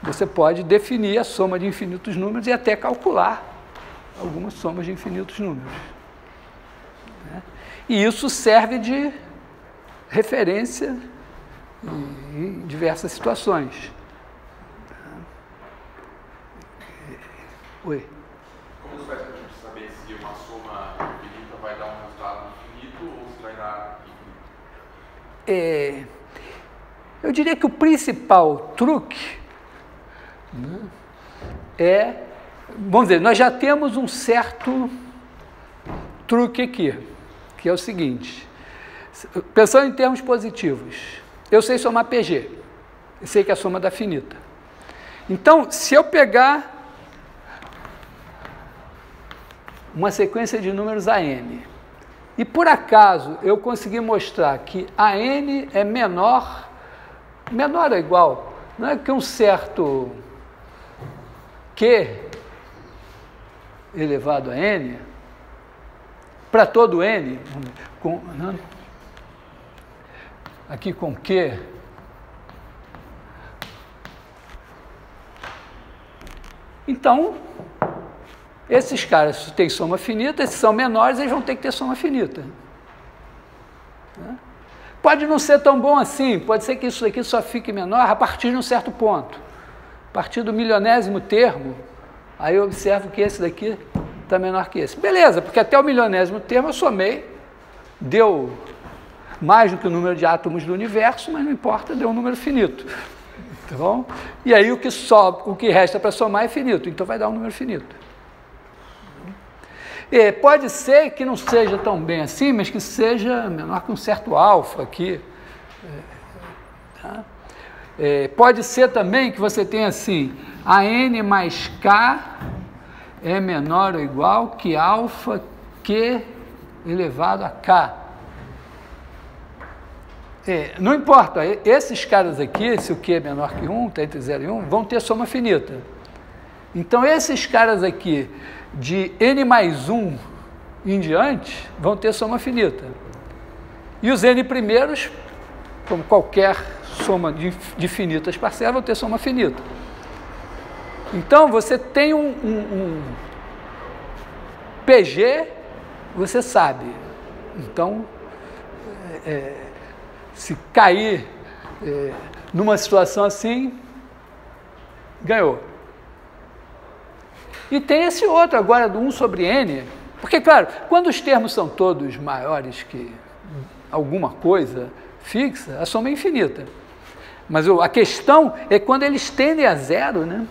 você pode definir a soma de infinitos números e até calcular algumas somas de infinitos números. E isso serve de referência em diversas situações. Oi? Como você faz para a gente saber se uma soma infinita vai dar um resultado infinito ou se vai dar infinito? Eu diria que o principal truque, né, vamos dizer, nós já temos um certo truque aqui, que é o seguinte, pensando em termos positivos, eu sei somar PG, eu sei que é a soma da finita. Então, se eu pegar uma sequência de números AN, e por acaso eu conseguir mostrar que AN é menor ou igual, não é que um certo Q elevado a N, para todo N, aqui com Q, então, esses caras têm soma finita, esses são menores, eles vão ter que ter soma finita. Pode não ser tão bom assim, pode ser que isso aqui só fique menor a partir de um certo ponto. A partir do milionésimo termo, aí eu observo que esse daqui está menor que esse. Beleza, porque até o milionésimo termo eu somei, deu mais do que o número de átomos do universo, mas não importa, deu um número finito. Tá bom? E aí o que resta para somar é finito, então vai dar um número finito. E pode ser que não seja tão bem assim, mas que seja menor que um certo alfa aqui. Tá? Pode ser também que você tenha assim, a n mais k é menor ou igual que alfa q elevado a k. Não importa, esses caras aqui, se o q é menor que 1, está entre 0 e 1, vão ter soma finita. Então, esses caras aqui, de n mais 1 em diante, vão ter soma finita. E os n primeiros, como qualquer soma de finitas parcelas, vão ter soma finita. Então, você tem um PG, você sabe. Então, se cair numa situação assim, ganhou. E tem esse outro agora do 1 sobre n, porque, claro, quando os termos são todos maiores que alguma coisa fixa, a soma é infinita. Mas a questão é quando eles tendem a zero, né?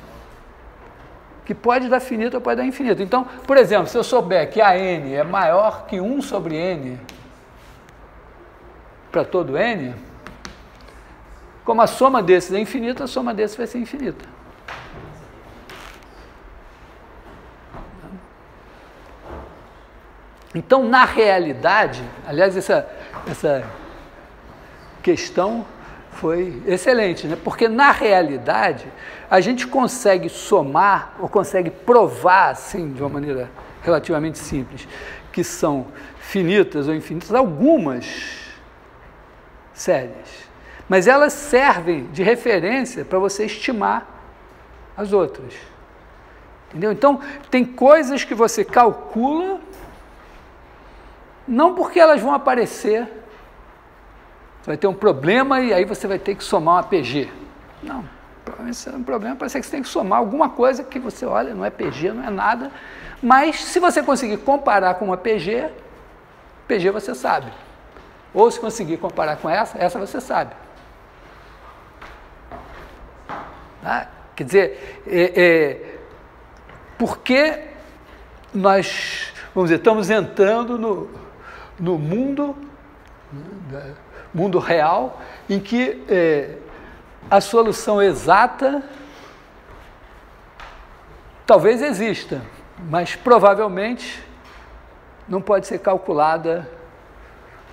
Que pode dar finito ou pode dar infinito. Então, por exemplo, se eu souber que a n é maior que 1 sobre n para todo n, como a soma desses é infinita, a soma desses vai ser infinita. Então, na realidade, aliás, essa questão foi excelente, né? Porque na realidade a gente consegue somar ou consegue provar, assim, de uma maneira relativamente simples, que são finitas ou infinitas algumas séries, mas elas servem de referência para você estimar as outras. Entendeu? Então, tem coisas que você calcula não porque elas vão aparecer, você vai ter um problema e aí você vai ter que somar uma PG. Não, provavelmente é um problema, parece que você tem que somar alguma coisa que você olha, não é PG, não é nada, mas se você conseguir comparar com uma PG você sabe. Ou se conseguir comparar com essa você sabe. Tá? Quer dizer, porque nós, vamos dizer, estamos entrando no mundo, né, mundo real, em que a solução exata talvez exista, mas provavelmente não pode ser calculada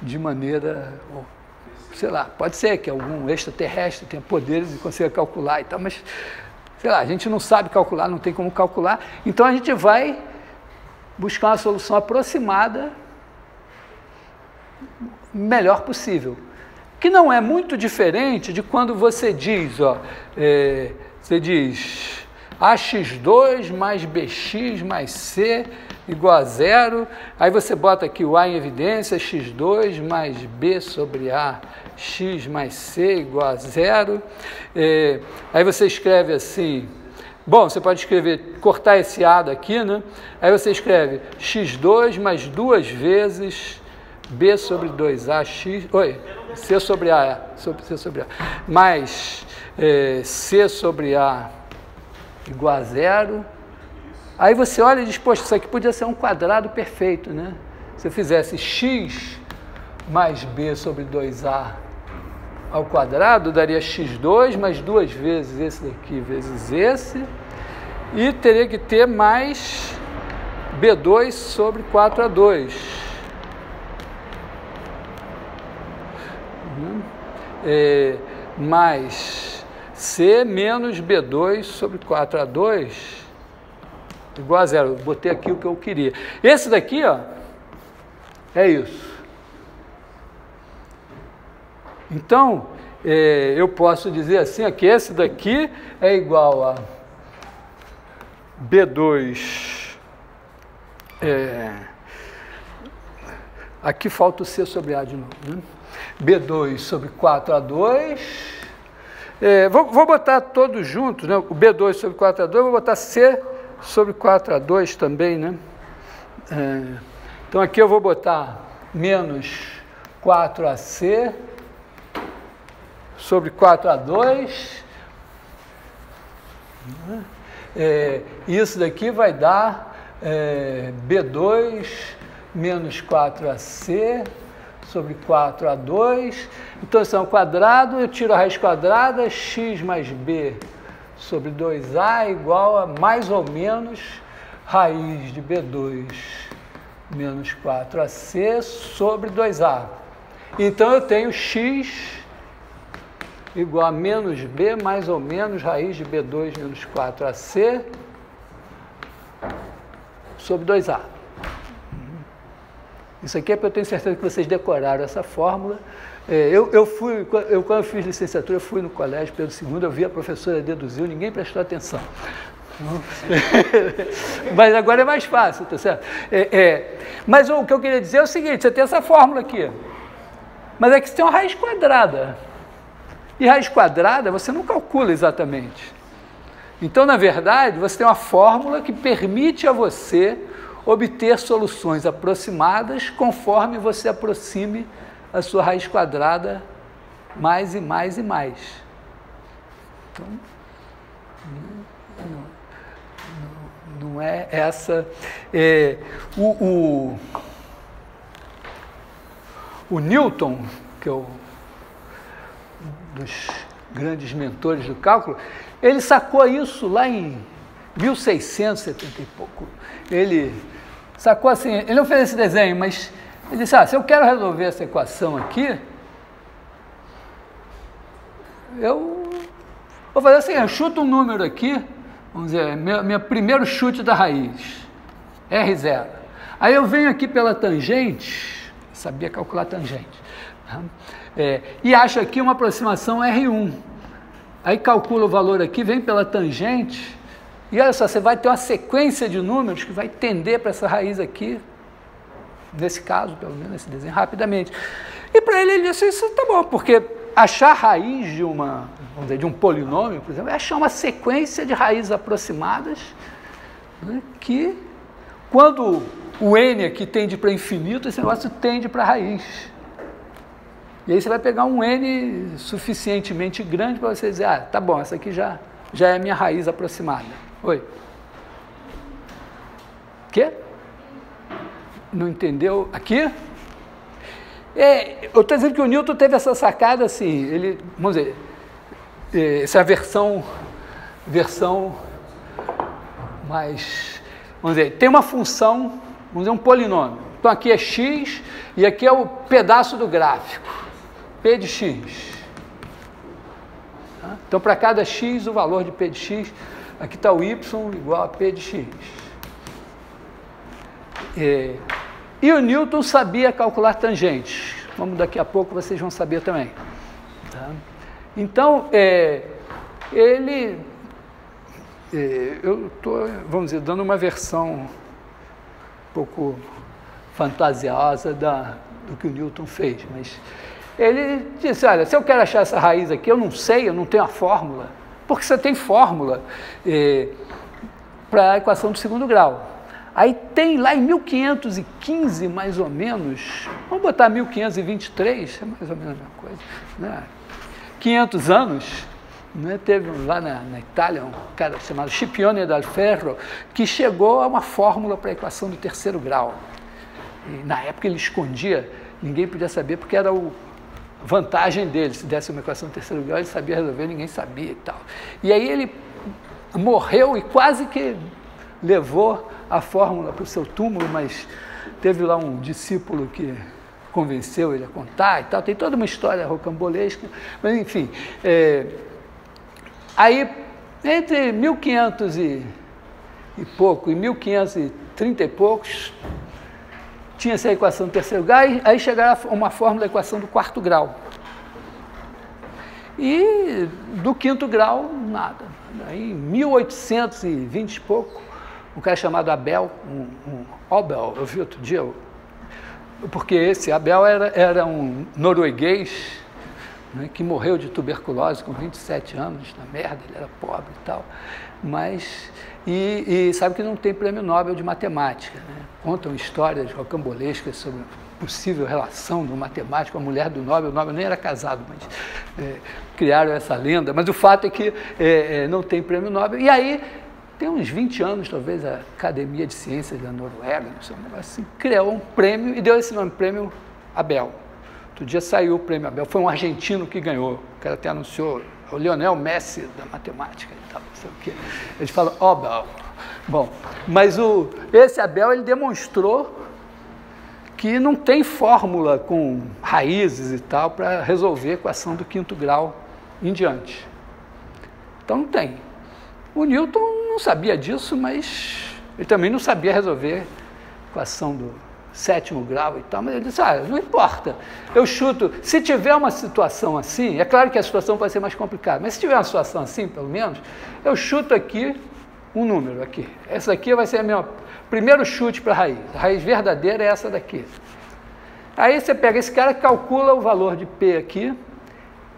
de maneira, sei lá, pode ser que algum extraterrestre tenha poderes e consiga calcular e tal, mas, sei lá, a gente não sabe calcular, não tem como calcular, então a gente vai buscar uma solução aproximada, melhor possível, que não é muito diferente de quando você diz, você diz ax2 mais bx mais c igual a 0, aí você bota aqui o a em evidência, x2 mais b sobre a, x mais c igual a 0, aí você escreve assim, bom, você pode escrever, cortar esse a daqui, né? Aí você escreve x2 mais 2 vezes b sobre 2a, c sobre a, mais c sobre a igual a 0. Aí você olha e diz, poxa, isso aqui podia ser um quadrado perfeito, né? se eu fizesse x mais b sobre 2a ao quadrado, daria x2 mais 2 vezes esse daqui vezes esse, e teria que ter mais b2 sobre 4a2. Mais c menos b2 sobre 4a2 igual a zero. Eu botei aqui o que eu queria. Esse daqui, ó, é isso. Então, eu posso dizer assim, que esse daqui é igual a B2, aqui falta o C sobre A de novo, né? B2 sobre 4A2, vou botar todos juntos, né? O B2 sobre 4A2, vou botar C sobre 4A2 também, né? Então aqui eu vou botar menos 4AC sobre 4A2, isso daqui vai dar B2 menos 4AC sobre 4A2, então isso é um quadrado, eu tiro a raiz quadrada, x mais b sobre 2a é igual a mais ou menos raiz de b2 menos 4ac sobre 2a. Então eu tenho x igual a menos b mais ou menos raiz de b2 menos 4ac sobre 2a. Isso aqui é porque eu tenho certeza que vocês decoraram essa fórmula. Quando eu fiz licenciatura, eu fui no colégio Pedro II, eu vi a professora deduzir, ninguém prestou atenção. Mas agora é mais fácil, tá certo? Mas o que eu queria dizer é o seguinte, você tem essa fórmula aqui, mas é que você tem uma raiz quadrada. E raiz quadrada você não calcula exatamente. Então, na verdade, você tem uma fórmula que permite a você obter soluções aproximadas conforme você aproxime a sua raiz quadrada mais e mais e mais. Então, não é essa... O Newton, que é um dos grandes mentores do cálculo, ele sacou isso lá em 1670 e pouco. Ele sacou assim, ele não fez esse desenho, mas ele disse, se eu quero resolver essa equação aqui, eu vou fazer assim, eu chuto um número aqui, vamos dizer, meu primeiro chute da raiz, R0. Aí eu venho aqui pela tangente, sabia calcular tangente, e acho aqui uma aproximação R1. Aí calcula o valor aqui, vem pela tangente, e olha só, você vai ter uma sequência de números que vai tender para essa raiz aqui, nesse caso, pelo menos, nesse desenho, rapidamente. E para ele disse, isso tá bom, porque achar a raiz de vamos dizer, de um polinômio, por exemplo, é achar uma sequência de raízes aproximadas, né, que, quando o n aqui tende para infinito, esse negócio tende para a raiz. E aí você vai pegar um n suficientemente grande para você dizer, tá bom, essa aqui já é a minha raiz aproximada. Oi? Quê? Não entendeu? Aqui? Eu estou dizendo que o Newton teve essa sacada assim, ele, vamos dizer, essa é a versão mais, vamos dizer, tem uma função, vamos dizer, um polinômio. Então aqui é x e aqui é o pedaço do gráfico, p de x. Então para cada x, o valor de p de x, aqui está o y igual a p de x. E o Newton sabia calcular tangentes, como daqui a pouco vocês vão saber também. Tá? Então, eu estou, vamos dizer, dando uma versão um pouco fantasiosa do que o Newton fez, mas ele disse, olha, se eu quero achar essa raiz aqui, eu não sei, eu não tenho a fórmula, porque você tem fórmula para a equação do segundo grau. Aí tem lá em 1515, mais ou menos, vamos botar 1523, é mais ou menos a mesma coisa, né? 500 anos, né? Teve lá na Itália um cara chamado Scipione dal Ferro, que chegou a uma fórmula para a equação do terceiro grau. E na época ele escondia, ninguém podia saber, porque era a vantagem dele. Se desse uma equação de terceiro grau, ele sabia resolver, ninguém sabia e tal. E aí ele morreu e quase que levou a fórmula para o seu túmulo, mas teve lá um discípulo que convenceu ele a contar e tal. Tem toda uma história rocambolesca, mas enfim. Aí, entre 1500 e pouco e 1530 e poucos, tinha essa equação do terceiro grau, aí chegaram a uma fórmula da equação do quarto grau. E do quinto grau, nada. Aí, em 1820 e pouco, um cara chamado Abel, Abel, eu vi outro dia, porque esse Abel era um norueguês, né, que morreu de tuberculose com 27 anos, na merda, ele era pobre e tal, mas, e sabe que não tem prêmio Nobel de matemática, né? Contam histórias rocambolescas sobre a possível relação do matemático com a mulher do Nobel. O Nobel nem era casado, mas criaram essa lenda, mas o fato é que não tem prêmio Nobel. E aí, tem uns 20 anos, talvez, a Academia de Ciências da Noruega, não sei, assim, criou um prêmio e deu esse nome, Prêmio Abel. Outro dia saiu o Prêmio Abel, foi um argentino que ganhou, o cara até anunciou, o Lionel Messi da matemática e tal, não sei o quê. Eles falam Abel. Bom, mas esse Abel, ele demonstrou que não tem fórmula com raízes e tal para resolver a equação do quinto grau em diante. Então não tem. O Newton não sabia disso, mas ele também não sabia resolver a equação do sétimo grau e tal, mas ele disse, não importa, eu chuto, se tiver uma situação assim, é claro que a situação pode ser mais complicada, mas se tiver uma situação assim, pelo menos, eu chuto aqui um número aqui. Essa aqui vai ser o meu primeiro chute para a raiz verdadeira é essa daqui. Aí você pega esse cara, calcula o valor de P aqui,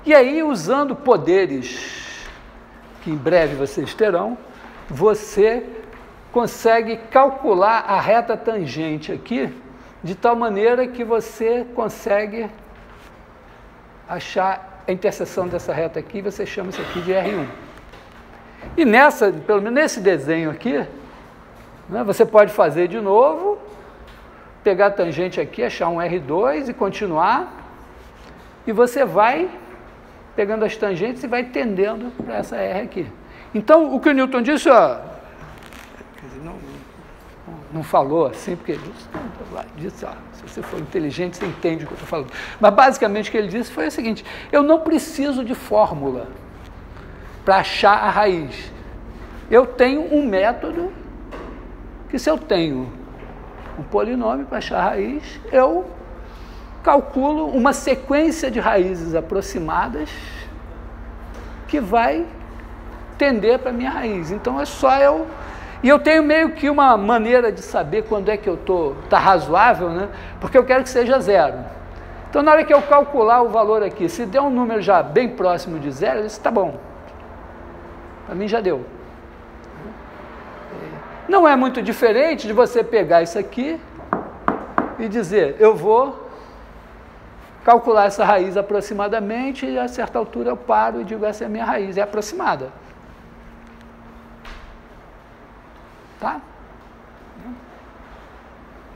e aí usando poderes que em breve vocês terão, você consegue calcular a reta tangente aqui, de tal maneira que você consegue achar a interseção dessa reta aqui, e você chama isso aqui de R1. E pelo menos nesse desenho aqui, né, você pode fazer de novo, pegar a tangente aqui, achar um R2 e continuar, e você vai pegando as tangentes e vai tendendo para essa R aqui. Então, o que o Newton disse, não falou assim, porque ele disse, se você for inteligente, você entende o que eu estou falando. Mas, basicamente, o que ele disse foi o seguinte, eu não preciso de fórmula para achar a raiz. Eu tenho um método que, se eu tenho um polinômio para achar a raiz, eu calculo uma sequência de raízes aproximadas que vai tender para a minha raiz. Então, é só eu... E eu tenho meio que uma maneira de saber quando é que eu está razoável, né? Porque eu quero que seja zero. Então, na hora que eu calcular o valor aqui, se der um número já bem próximo de zero, eu disse, tá bom. Para mim já deu. Não é muito diferente de você pegar isso aqui e dizer, eu vou calcular essa raiz aproximadamente e a certa altura eu paro e digo, essa é a minha raiz, é aproximada. Tá?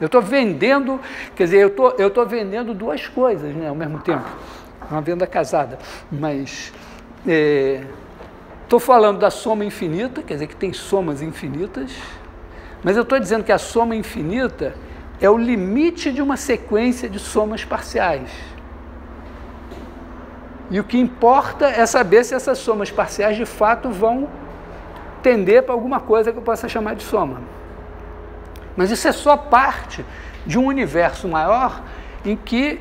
Eu estou vendendo, quer dizer, eu estou vendendo duas coisas, né, ao mesmo tempo. Uma venda casada, mas estou falando da soma infinita, quer dizer que tem somas infinitas, mas eu estou dizendo que a soma infinita é o limite de uma sequência de somas parciais. E o que importa é saber se essas somas parciais de fato vão tender para alguma coisa que eu possa chamar de soma. Mas isso é só parte de um universo maior em que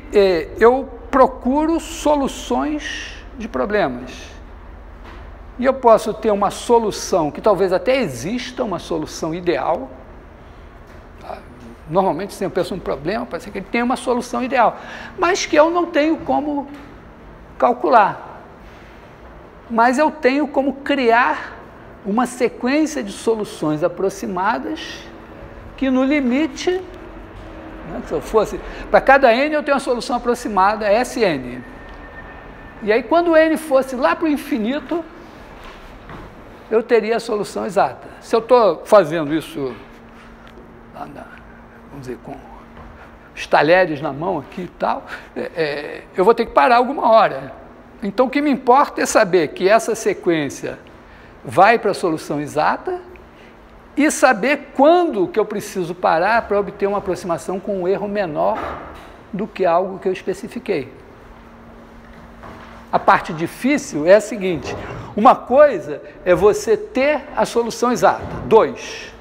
eu procuro soluções de problemas. E eu posso ter uma solução que talvez até exista, uma solução ideal. Tá? Normalmente, se eu penso um problema, parece que ele tem uma solução ideal, mas que eu não tenho como calcular. Mas eu tenho como criar uma sequência de soluções aproximadas que no limite, né, se eu fosse, para cada n eu tenho uma solução aproximada, Sn. E aí quando o n fosse lá para o infinito, eu teria a solução exata. Se eu estou fazendo isso, vamos dizer, com os talheres na mão aqui e tal, eu vou ter que parar alguma hora. Então, o que me importa é saber que essa sequência vai para a solução exata e saber quando que eu preciso parar para obter uma aproximação com um erro menor do que algo que eu especifiquei. A parte difícil é a seguinte: uma coisa é você ter a solução exata, 2.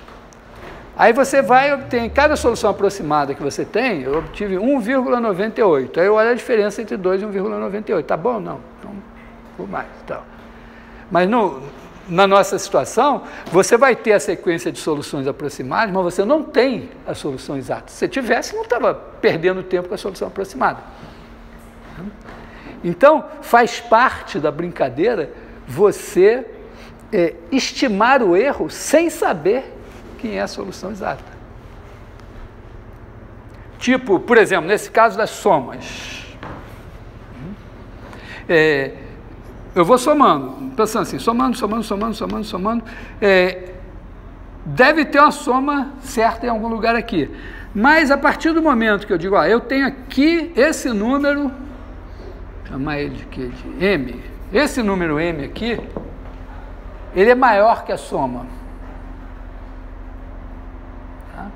Aí você vai obter, em cada solução aproximada que você tem, eu obtive 1,98. Aí eu olho a diferença entre 2 e 1,98. Tá bom? Não. Então, por mais. Então. Mas na nossa situação, você vai ter a sequência de soluções aproximadas, mas você não tem a solução exata. Se você tivesse, não estava perdendo tempo com a solução aproximada. Então, faz parte da brincadeira você estimar o erro sem saber quem é a solução exata. Tipo, por exemplo, nesse caso das somas. Eu vou somando, pensando assim, somando. Deve ter uma soma certa em algum lugar aqui. Mas a partir do momento que eu digo, eu tenho aqui esse número, chamar ele de quê? De M. Esse número M aqui, ele é maior que a soma. Tá?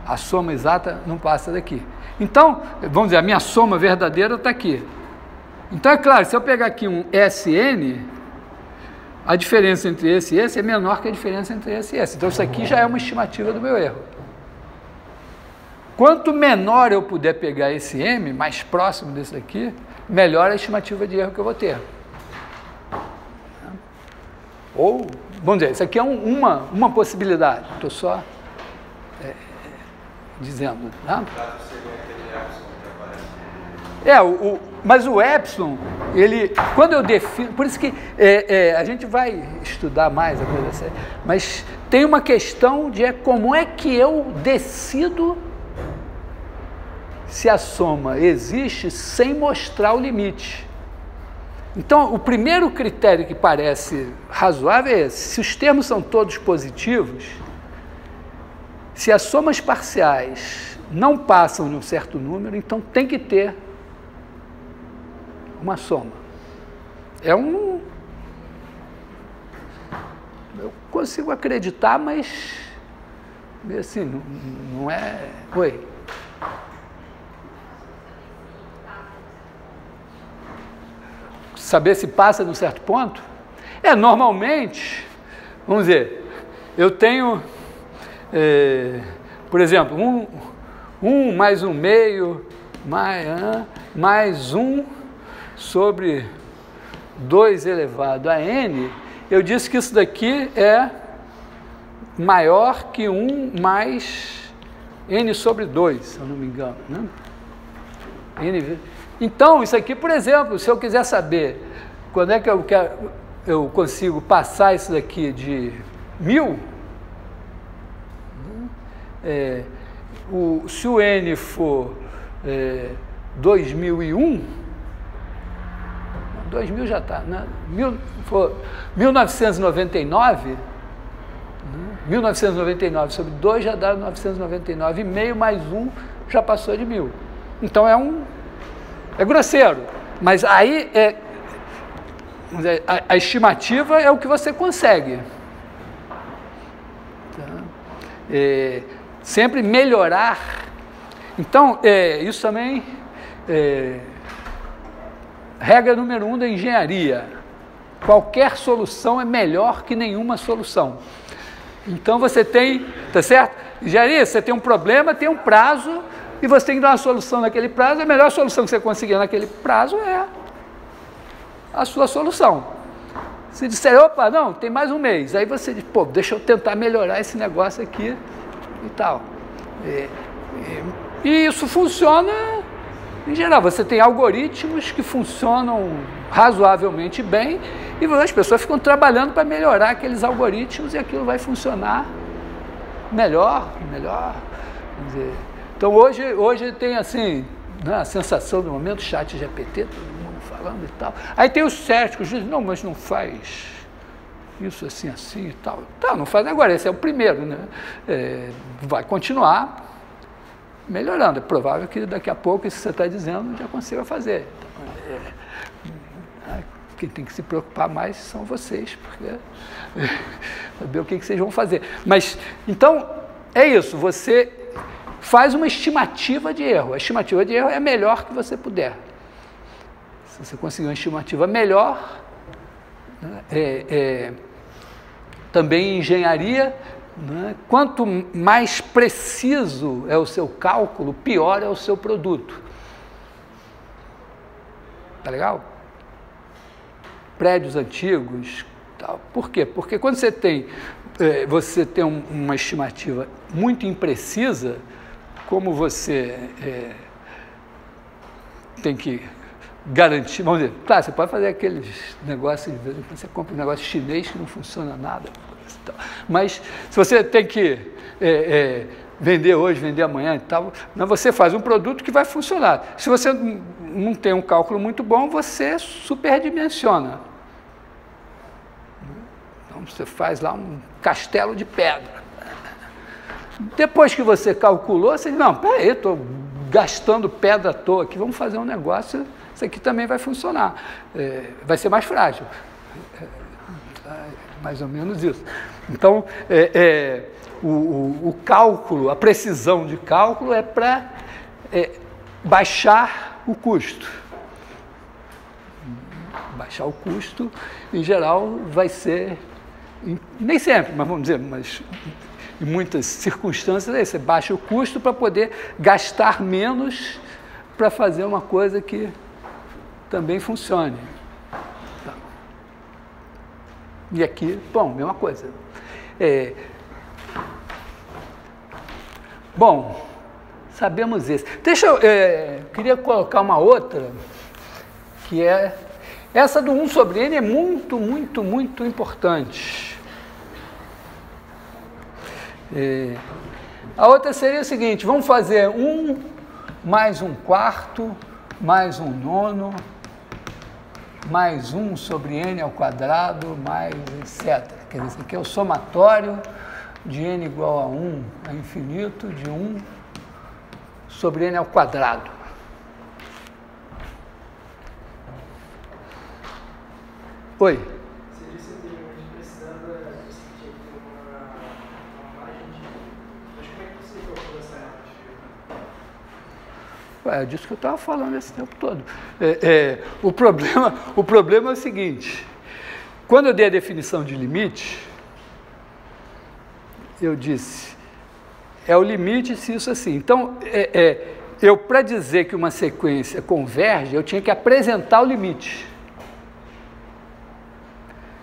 A soma exata não passa daqui. Então, vamos dizer, a minha soma verdadeira está aqui. Então, é claro, se eu pegar aqui um SN, a diferença entre esse e esse é menor que a diferença entre esse e esse. Então, isso aqui já é uma estimativa do meu erro. Quanto menor eu puder pegar esse M, mais próximo desse daqui, melhor a estimativa de erro que eu vou ter. Ou, vamos dizer, isso aqui é uma possibilidade. Estou só dizendo. Tá? Mas o epsilon, quando eu defino, por isso que a gente vai estudar mais a coisa assim, mas tem uma questão de como é que eu decido se a soma existe sem mostrar o limite. Então, o primeiro critério que parece razoável é esse: se os termos são todos positivos, se as somas parciais não passam de um certo número, então tem que ter uma soma. Eu consigo acreditar, mas assim, não é... Oi? Saber se passa de um certo ponto? Normalmente, vamos dizer, eu tenho, por exemplo, 1 mais 1 meio, mais 1 sobre 2 elevado a n, eu disse que isso daqui é maior que 1 mais n sobre 2, se eu não me engano, né? Então, isso aqui, por exemplo, se eu quiser saber quando é que eu consigo passar isso daqui de 1000, se o n for 2001, 2000 já está, né? 1999, 1999 sobre 2 já dá 999, e meio mais 1 já passou de 1000. Então é grosseiro, mas aí a estimativa é o que você consegue. Tá? Sempre melhorar. Então, isso também regra número 1 da engenharia: qualquer solução é melhor que nenhuma solução. Então você tem, tá certo? Engenharia, você tem um problema, tem um prazo, e você tem que dar uma solução naquele prazo. A melhor solução que você conseguir naquele prazo é a sua solução. Se disser, opa, não, tem mais um mês, aí você diz, deixa eu tentar melhorar esse negócio aqui e tal. E isso funciona em geral. Você tem algoritmos que funcionam razoavelmente bem e as pessoas ficam trabalhando para melhorar aqueles algoritmos e aquilo vai funcionar melhor. Vamos dizer. Então, hoje tem assim, né, a sensação do momento, chat GPT, todo mundo falando e tal. Aí tem os céticos, dizem, não, mas não faz isso assim e tal. Tá, não faz agora, esse é o primeiro, né? Vai continuar. melhorando. É provável que daqui a pouco isso que você está dizendo já consiga fazer. Então, quem tem que se preocupar mais são vocês, porque saber o que vocês vão fazer. Mas, então, é isso, você faz uma estimativa de erro. A estimativa de erro é a melhor que você puder. Se você conseguir uma estimativa melhor, né, também em engenharia, né, quanto mais preciso é o seu cálculo, pior é o seu produto. Tá legal? Prédios antigos, tal. Por quê? Porque quando você tem uma estimativa muito imprecisa, como você tem que garantir, vamos dizer, claro, você pode fazer aqueles negócios, você compra um negócio chinês que não funciona nada, mas se você tem que vender hoje, vender amanhã e tal, você faz um produto que vai funcionar. Se você não tem um cálculo muito bom, você superdimensiona. Então, você faz lá um castelo de pedra. Depois que você calculou, você diz, não, peraí, estou gastando pedra à toa aqui, vamos fazer um negócio, isso aqui também vai funcionar. Vai ser mais frágil. Mais ou menos isso. Então, o cálculo, a precisão de cálculo é para baixar o custo. Baixar o custo, em geral, vai ser, nem sempre, mas vamos dizer, mas em muitas circunstâncias, você baixa o custo para poder gastar menos para fazer uma coisa que também funcione. Tá. E aqui, bom, mesma coisa. Bom, sabemos isso. Deixa eu, queria colocar uma outra, que é, essa do 1 sobre n é muito, muito, muito importante. A outra seria o seguinte, vamos fazer 1 mais 1/4 mais 1/9 mais 1 sobre n ao quadrado mais etc. Quer dizer, isso aqui é o somatório de n igual a 1 a infinito de 1 sobre n ao quadrado. Oi? Você disse anteriormente que precisava discutir uma margem de... Mas como é que você calcula essa margem? É disso que eu estava falando esse tempo todo. O problema é o seguinte, quando eu dei a definição de limite, eu disse, é o limite se isso assim. Então, eu para dizer que uma sequência converge, eu tinha que apresentar o limite.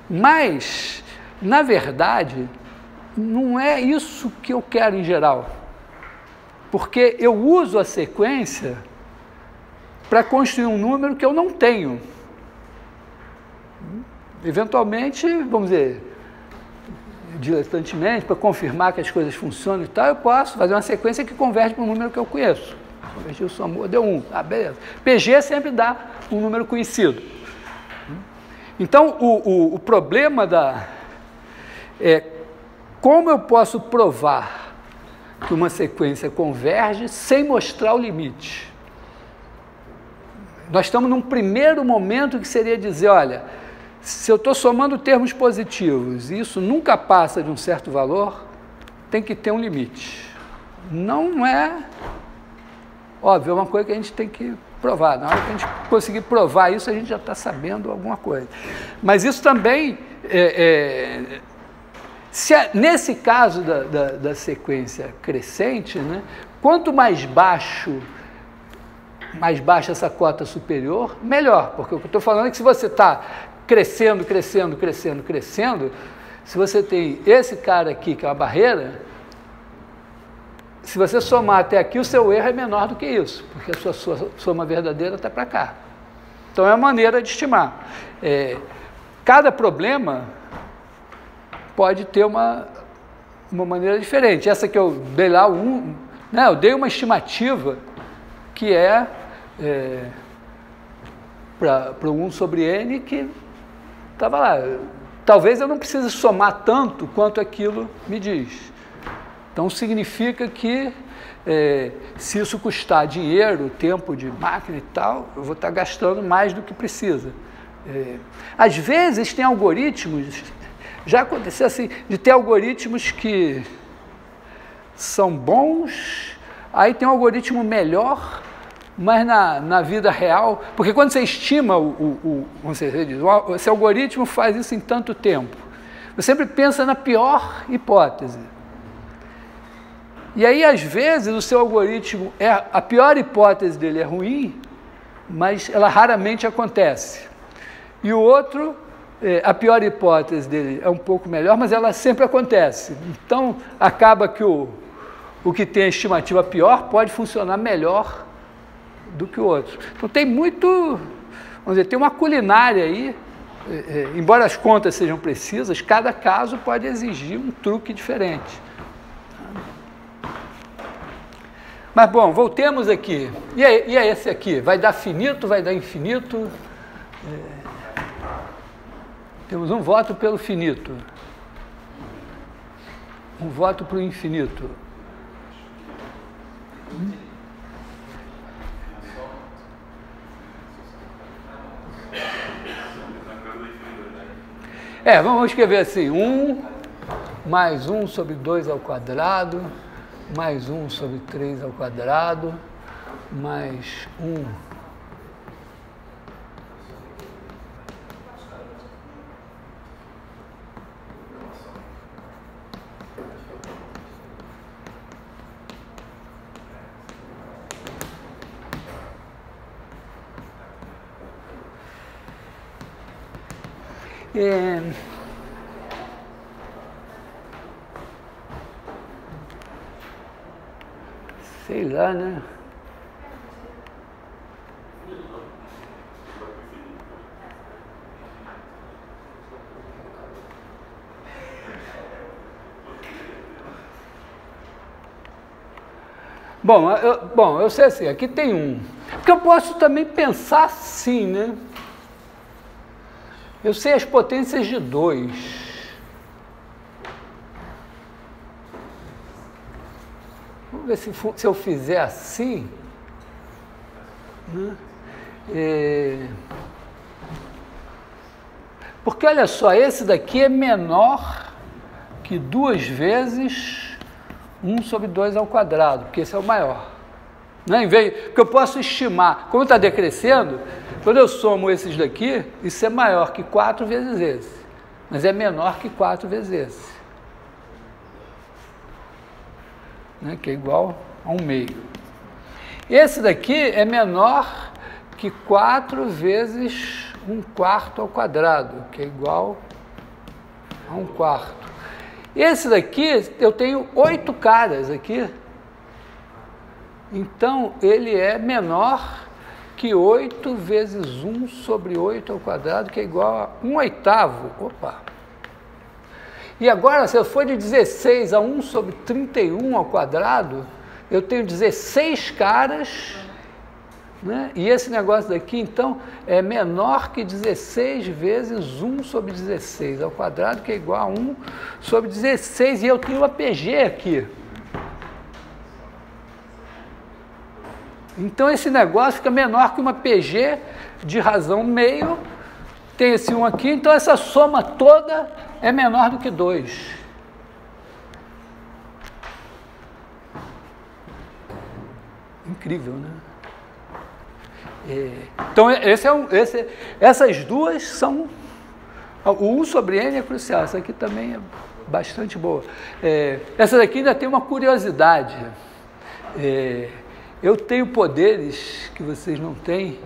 Mas, na verdade, não é isso que eu quero em geral. Porque eu uso a sequência para construir um número que eu não tenho. Eventualmente, vamos dizer, diletantemente, para confirmar que as coisas funcionam e tal, eu posso fazer uma sequência que converge para um número que eu conheço. Convergiu, somou, deu 1. Ah, beleza. PG sempre dá um número conhecido. Então, o problema é como eu posso provar que uma sequência converge sem mostrar o limite. Nós estamos num primeiro momento que seria dizer, olha, se eu estou somando termos positivos e isso nunca passa de um certo valor, tem que ter um limite. Não é óbvio, é uma coisa que a gente tem que provar. Na hora que a gente conseguir provar isso, a gente já está sabendo alguma coisa. Mas isso também, nesse caso da sequência crescente, né, quanto mais baixa essa cota superior, melhor. Porque o que eu estou falando é que se você está crescendo, se você tem esse cara aqui, que é uma barreira, se você somar até aqui, o seu erro é menor do que isso, porque a sua soma verdadeira está para cá. Então, é uma maneira de estimar. Cada problema pode ter uma maneira diferente. Essa que eu dei lá, eu dei uma estimativa que para 1 sobre n, que estava lá. Talvez eu não precise somar tanto quanto aquilo me diz. Então, significa que se isso custar dinheiro, tempo de máquina e tal, eu vou estar gastando mais do que precisa. Às vezes tem algoritmos, já aconteceu assim, de ter algoritmos que são bons, aí tem um algoritmo melhor, mas na vida real, porque quando você estima esse algoritmo faz isso em tanto tempo, você sempre pensa na pior hipótese. E aí, às vezes, o seu algoritmo, a pior hipótese dele é ruim, mas ela raramente acontece. E o outro, a pior hipótese dele é um pouco melhor, mas ela sempre acontece. Então, acaba que o que tem a estimativa pior pode funcionar melhor do que o outro. Então, tem muito, vamos dizer, tem uma culinária aí, embora as contas sejam precisas, cada caso pode exigir um truque diferente. Mas, bom, voltemos aqui. E é esse aqui? Vai dar finito, vai dar infinito? Temos um voto pelo finito. Um voto para o infinito. Vamos escrever assim, 1 mais 1 sobre 2 ao quadrado, mais 1 sobre 3 ao quadrado, mais 1 sei lá, né? Bom, eu sei assim, aqui tem 1. Porque eu posso também pensar assim, né? Eu sei as potências de 2. Vamos ver se eu fizer assim. Né? Porque, olha só, esse daqui é menor que 2 vezes 1 sobre 2 ao quadrado, porque esse é o maior. Né? Porque eu posso estimar, como está decrescendo, quando eu somo esses daqui, isso é maior que 4 vezes esse, mas é menor que 4 vezes esse, né? Que é igual a 1/2. Esse daqui é menor que 4 vezes 1/4 ao quadrado, que é igual a 1/4. Esse daqui, eu tenho 8 caras aqui, então ele é menor que 8 vezes 1 sobre 8 ao quadrado, que é igual a 1/8. Opa! E agora, se eu for de 16 a 1 sobre 31 ao quadrado, eu tenho 16 caras, né? E esse negócio daqui, então, é menor que 16 vezes 1 sobre 16 ao quadrado, que é igual a 1 sobre 16, e eu tenho uma PG aqui. Então, esse negócio fica menor que uma PG de razão meio, tem esse 1 aqui, então essa soma toda é menor do que 2. Incrível, né? Então, essas duas são... O 1 sobre n é crucial, essa aqui também é bastante boa. Essa daqui ainda tem uma curiosidade. Eu tenho poderes que vocês não têm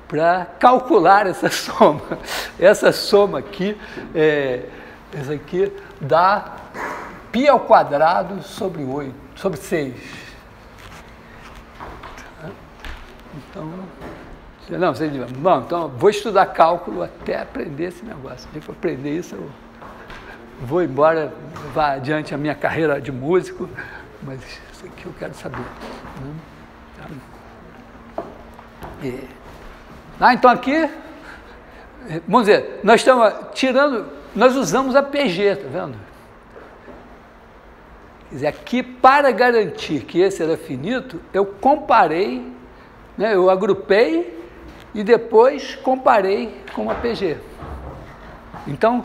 para calcular essa soma. Essa soma aqui, essa aqui dá π ao quadrado sobre 8, sobre 6. Então, não, vocês dizem, bom, então vou estudar cálculo até aprender esse negócio. Se eu aprender isso, eu vou embora, vá adiante a minha carreira de músico, mas isso aqui eu quero saber. Então aqui, vamos dizer, nós estamos tirando, nós usamos a PG, tá vendo? Quer dizer, aqui, para garantir que esse era finito, eu comparei, né, eu agrupei e depois comparei com a PG. Então,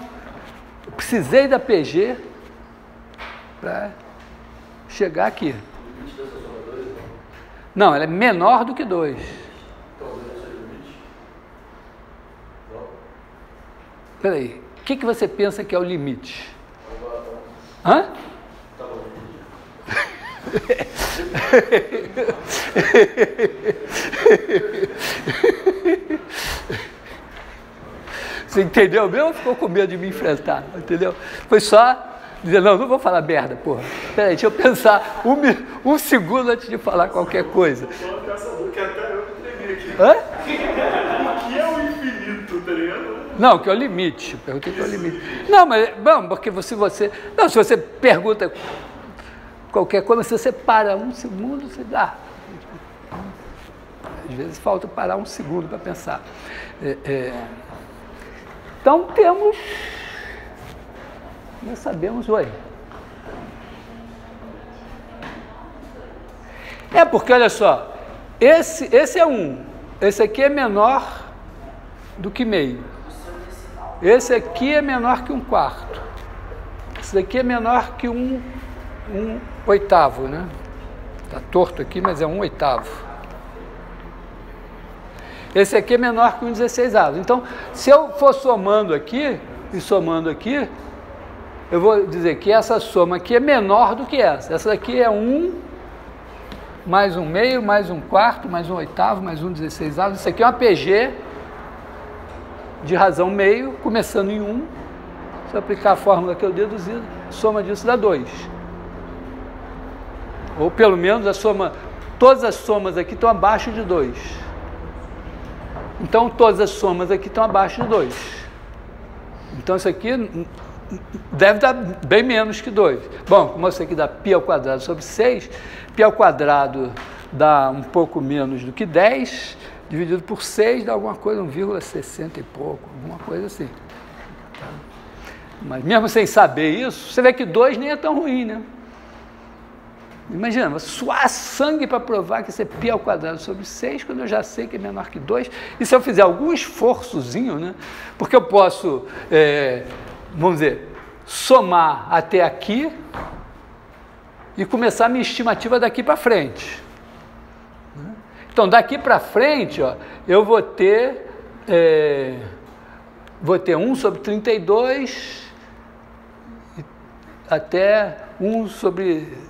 eu precisei da PG para chegar aqui. O limite dessa soma é 2, Não, ela é menor do que 2. Então, 2 é o limite? Não? Espera aí, o que você pensa que é o limite? Tá Hã? bom, Você entendeu mesmo ou ficou com medo de me enfrentar? Entendeu? Foi só dizer, não vou falar merda, porra. Peraí, deixa eu pensar um segundo antes de falar qualquer coisa. Só caçador, que até eu tremei aqui. Hã? O que é o infinito, tá ligado? Não, que é o limite. Perguntei que é o limite. Não, mas, bom, porque se você pergunta qualquer coisa, se você para um segundo, você dá. Às vezes falta parar um segundo para pensar. Então temos, nós sabemos, porque olha só, esse é 1, esse aqui é menor do que meio, esse aqui é menor que 1/4, esse daqui é menor que 1/8, né? Está torto aqui, mas é 1/8. Esse aqui é menor que 1/16. Então, se eu for somando aqui e somando aqui, eu vou dizer que essa soma aqui é menor do que essa. Essa daqui é 1 mais 1/2, mais 1/4, mais 1/8, mais 1/16. Isso aqui é uma PG de razão meio, começando em 1. Se eu aplicar a fórmula que eu deduzi, a soma disso dá 2. Ou pelo menos todas as somas aqui estão abaixo de 2. Então, todas as somas aqui estão abaixo de 2. Então, isso aqui deve dar bem menos que 2. Bom, como eu sei que dá π² sobre 6, π² dá um pouco menos do que 10, dividido por 6 dá alguma coisa, 1,60 e pouco, alguma coisa assim. Mas mesmo sem saber isso, você vê que 2 nem é tão ruim, né? Imagina, vou suar sangue para provar que isso é π² sobre 6, quando eu já sei que é menor que 2. E se eu fizer algum esforçozinho, né? Porque eu posso, vamos dizer, somar até aqui e começar a minha estimativa daqui para frente. Então, daqui para frente, ó, eu vou ter 1 sobre 32 até 1 sobre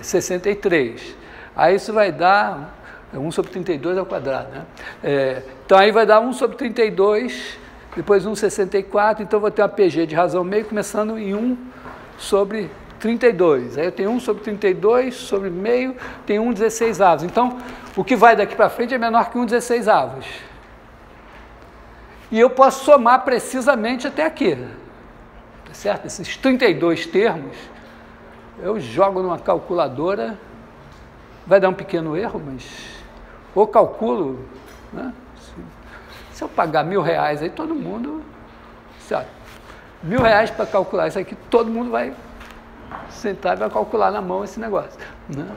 63. Aí isso vai dar 1 sobre 32 ao quadrado, né? Então aí vai dar 1 sobre 32, depois 1,64, então eu vou ter uma PG de razão meio começando em 1 sobre 32. Aí eu tenho 1 sobre 32 sobre meio, tem 1/16. Então o que vai daqui para frente é menor que 1/16. E eu posso somar precisamente até aqui, tá certo? Esses 32 termos eu jogo numa calculadora, vai dar um pequeno erro, mas ou calculo, né? Se eu pagar R$1.000 aí, todo mundo, sabe, R$1.000 para calcular isso aqui, todo mundo vai sentar e vai calcular na mão esse negócio, né?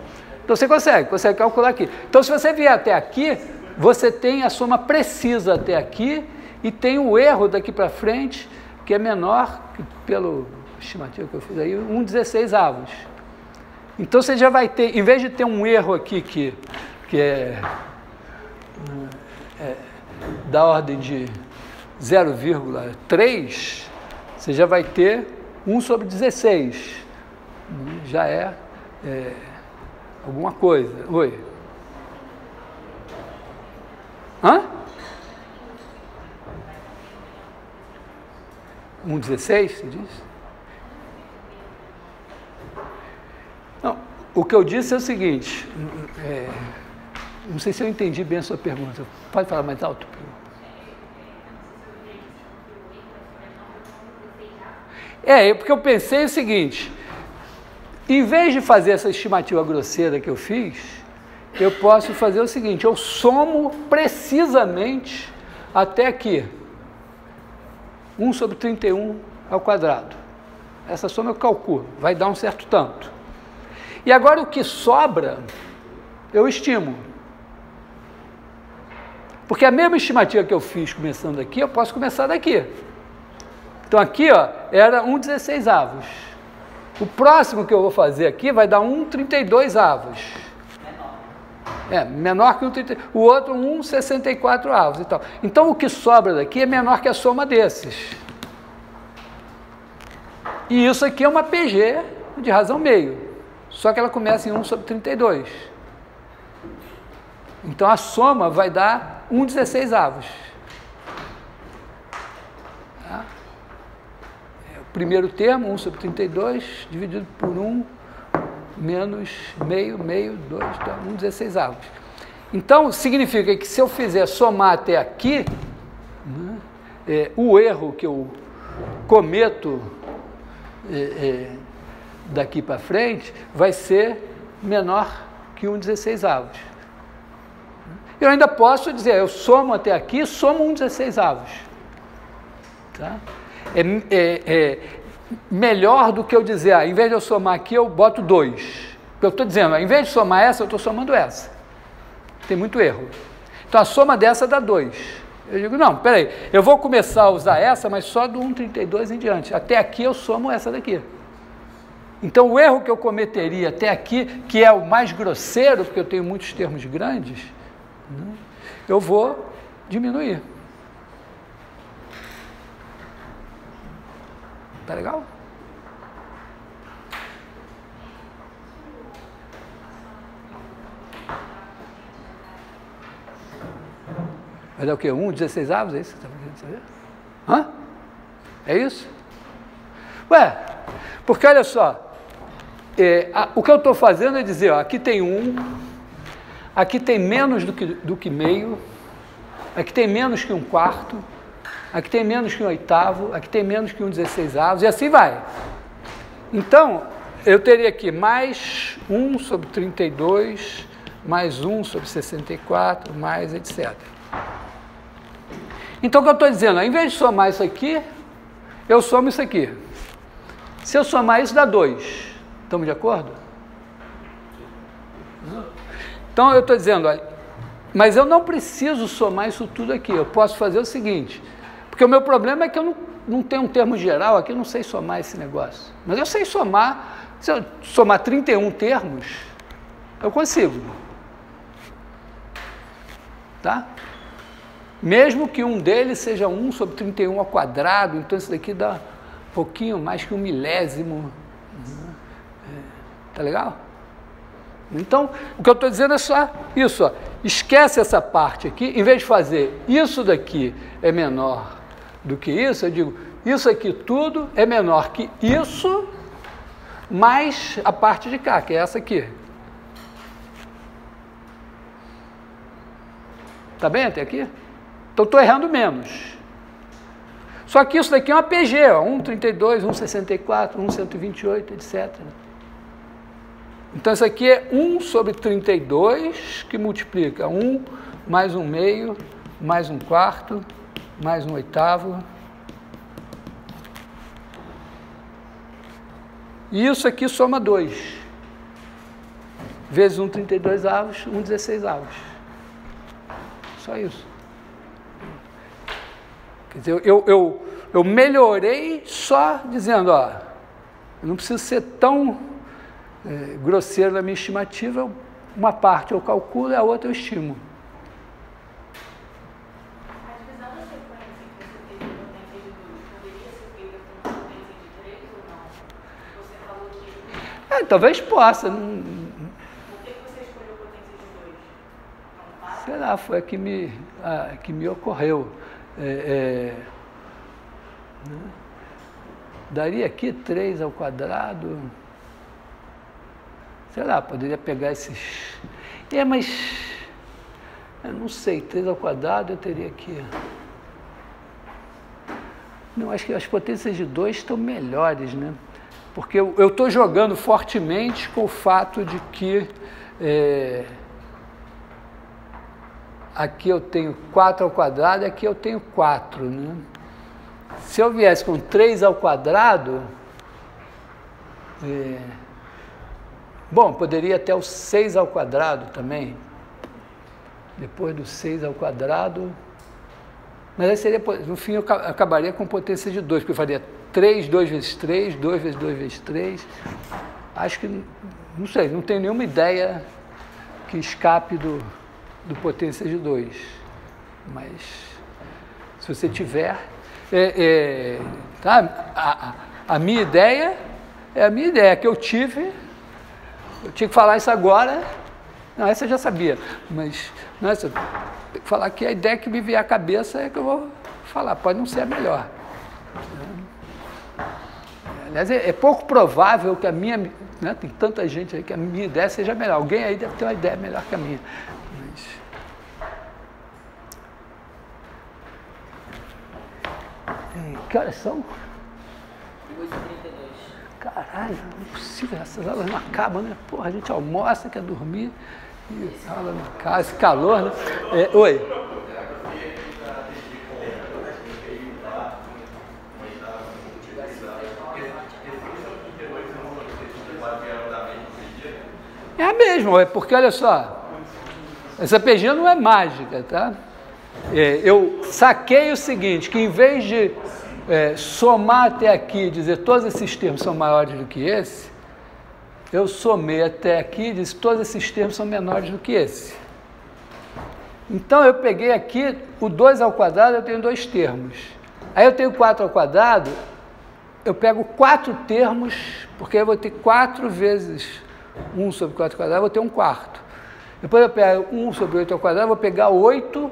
Então você consegue calcular aqui. Então se você vier até aqui, você tem a soma precisa até aqui e tem o erro daqui para frente, que é menor, que pelo estimativa que eu fiz aí, 1/16. Então você já vai ter, em vez de ter um erro aqui que é da ordem de 0,3, você já vai ter 1 sobre 16. Já é alguma coisa. Oi? Hã? 1/16, você disse? Não, o que eu disse é o seguinte, não sei se eu entendi bem a sua pergunta. Pode falar mais alto? Porque eu pensei o seguinte, em vez de fazer essa estimativa grosseira que eu fiz, eu posso fazer o seguinte, eu somo precisamente até aqui, 1 sobre 31 ao quadrado. Essa soma eu calculo, vai dar um certo tanto. E agora o que sobra, eu estimo. Porque a mesma estimativa que eu fiz começando aqui, eu posso começar daqui. Então aqui, ó, era 1/16. O próximo que eu vou fazer aqui vai dar 1/32. Menor que 1/32. O outro 1/64 e tal. Então o que sobra daqui é menor que a soma desses. E isso aqui é uma PG de razão meio. Só que ela começa em 1/32. Então a soma vai dar 1/16. Tá? O primeiro termo, 1/32, dividido por 1 menos meio, 2, dá 1/16. Então, significa que se eu fizer somar até aqui, né, o erro que eu cometo daqui para frente vai ser menor que 1/16. Eu ainda posso dizer, eu somo até aqui, somo 1/16. Tá? É melhor do que eu dizer, em vez de eu somar aqui, eu boto 2. Eu estou dizendo, em vez de somar essa, eu estou somando essa. Tem muito erro. Então, a soma dessa dá 2. Eu digo, não, peraí, eu vou começar a usar essa, mas só do 1/32 em diante. Até aqui eu somo essa daqui. Então, o erro que eu cometeria até aqui, que é o mais grosseiro, porque eu tenho muitos termos grandes, né, eu vou diminuir. Tá legal? Vai dar o quê? 1/16? É isso que você está querendo saber? Hã? É isso? Ué, porque olha só, o que eu estou fazendo é dizer, ó, aqui tem 1, aqui tem menos do que meio, aqui tem menos que 1/4, aqui tem menos que 1/8, aqui tem menos que 1/16, e assim vai. Então, eu teria aqui mais 1/32, mais 1/64, mais etc. Então, o que eu estou dizendo, ao invés de somar isso aqui, eu somo isso aqui. Se eu somar isso, dá 2. Estamos de acordo? Então, eu estou dizendo, olha, mas eu não preciso somar isso tudo aqui. Eu posso fazer o seguinte, porque o meu problema é que eu não tenho um termo geral aqui, eu não sei somar esse negócio. Mas eu sei somar, se eu somar 31 termos, eu consigo. Tá? Mesmo que um deles seja 1/31 ao quadrado, então isso daqui dá um pouquinho mais que 1 milésimo. Tá legal? Então, o que eu estou dizendo é só isso, ó. Esquece essa parte aqui, em vez de fazer isso daqui é menor do que isso, eu digo, isso aqui tudo é menor que isso, mais a parte de cá, que é essa aqui. Tá bem até aqui? Então, estou errando menos. Só que isso daqui é uma PG, ó, 1/32, 1/64, 1/128, etc. Então, isso aqui é 1/32, que multiplica 1 mais 1 meio, mais 1/4, mais 1/8. E isso aqui soma 2. Vezes 1/32, 1/16. Só isso. Quer dizer, eu melhorei só dizendo, ó, eu não preciso ser tão grosseiro na minha estimativa, uma parte eu calculo e a outra eu estimo. A divisão da sequência que você fez com potência de 2 poderia ser feita com potência de 3 ou não? Você falou que... Talvez possa. Por que você escolheu potência de 2? Não faz? Sei lá, foi a que me ocorreu. Daria aqui 3 ao quadrado. Sei lá, poderia pegar esses... mas... eu não sei, 3 ao quadrado eu teria aqui... Não, acho que as potências de 2 estão melhores, né? Porque eu estou jogando fortemente com o fato de que... aqui eu tenho 4 ao quadrado e aqui eu tenho 4, né? Se eu viesse com 3 ao quadrado, Bom, poderia ir até o 6 ao quadrado também. Depois do 6 ao quadrado. Mas aí seria, no fim eu acabaria com potência de 2, porque eu faria 3, 2 vezes 3, 2 vezes 2 vezes 3. Acho que, não sei, não tenho nenhuma ideia que escape do potência de 2. Mas, se você tiver... tá? A minha ideia é a minha ideia, que eu tive... Eu tinha que falar isso agora... Não, essa eu já sabia, mas... Nossa, tem que falar que a ideia que me vier à cabeça é que eu vou falar, pode não ser a melhor. Aliás, é pouco provável que a minha, né, tem tanta gente aí que a minha ideia seja melhor. Alguém aí deve ter uma ideia melhor que a minha. Mas... Que horas são? 2h32. Caralho, não é possível, essas aulas não acabam, né? Porra, a gente almoça, quer dormir, e a aula não acaba, esse calor, né? Oi. É a mesma, porque olha só, essa PG não é mágica, tá? Eu saquei o seguinte, que em vez de somar até aqui e dizer todos esses termos são maiores do que esse, eu somei até aqui e disse todos esses termos são menores do que esse. Então eu peguei aqui o 2 ao quadrado, eu tenho 2 termos. Aí eu tenho 4 ao quadrado, eu pego 4 termos, porque eu vou ter 4 vezes 1 sobre 4 ao quadrado, eu vou ter 1/4. Depois eu pego 1 sobre 8 ao quadrado, eu vou pegar 8,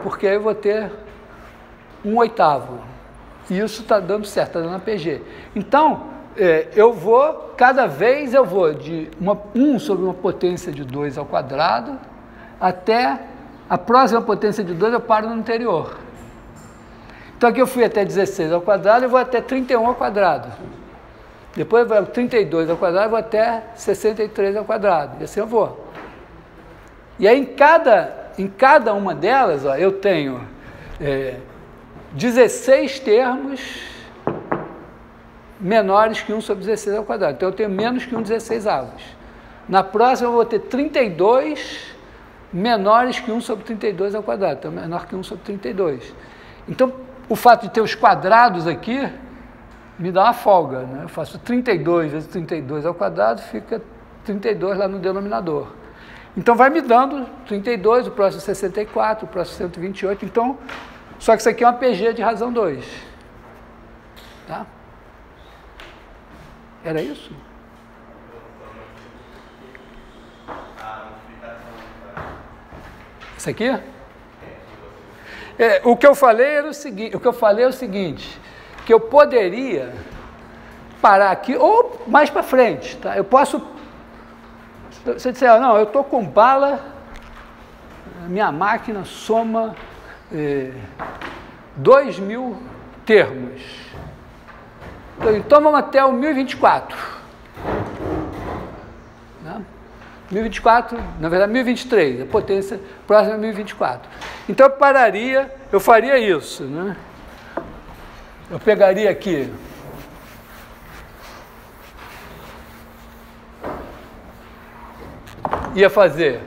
porque aí eu vou ter 1/8. E isso está dando certo, está dando a PG. Então, eu vou, cada vez eu vou de 1 sobre uma potência de 2 ao quadrado, até a próxima potência de 2 eu paro no anterior. Então aqui eu fui até 16 ao quadrado, eu vou até 31 ao quadrado. Depois eu vou 32 ao quadrado, eu vou até 63 ao quadrado. E assim eu vou. E aí em cada uma delas, ó, eu tenho 16 termos menores que 1 sobre 16 ao quadrado. Então eu tenho menos que 1/16. Na próxima eu vou ter 32 menores que 1 sobre 32 ao quadrado. Então menor que 1 sobre 32. Então o fato de ter os quadrados aqui me dá uma folga, né? Eu faço 32 vezes 32 ao quadrado, fica 32 lá no denominador. Então vai me dando 32, o próximo 64, o próximo 128. Então, só que isso aqui é uma PG de razão 2. Tá? Era isso? Isso aqui? O que eu falei era o seguinte, que eu poderia parar aqui ou mais para frente, tá? Eu posso, se você disser, não, eu estou com bala, minha máquina soma 2.000 termos. Então vamos até o 1024. Né? 1024, na verdade 1023, a potência próxima é 1024. Então eu pararia, eu faria isso, né? Eu pegaria aqui ia fazer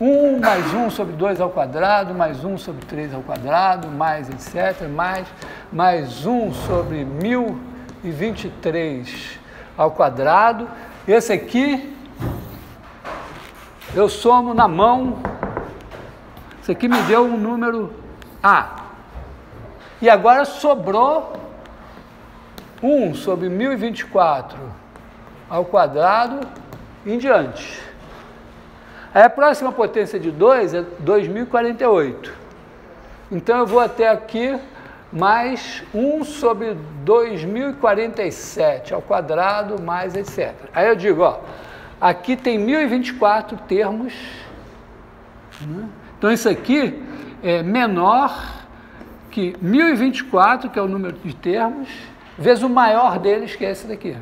1 mais 1 sobre 2 ao quadrado, mais 1 sobre 3 ao quadrado, mais etc, mais 1 sobre 1023 ao quadrado. Esse aqui eu somo na mão, isso aqui me deu um número A. E agora sobrou 1 sobre 1024 ao quadrado em diante. Aí a próxima potência de 2 é 2048. Então eu vou até aqui mais 1 sobre 2047 ao quadrado, mais etc. Aí eu digo, ó, aqui tem 1024 termos, né? Então isso aqui é menor que 1024, que é o número de termos, vezes o maior deles, que é esse daqui.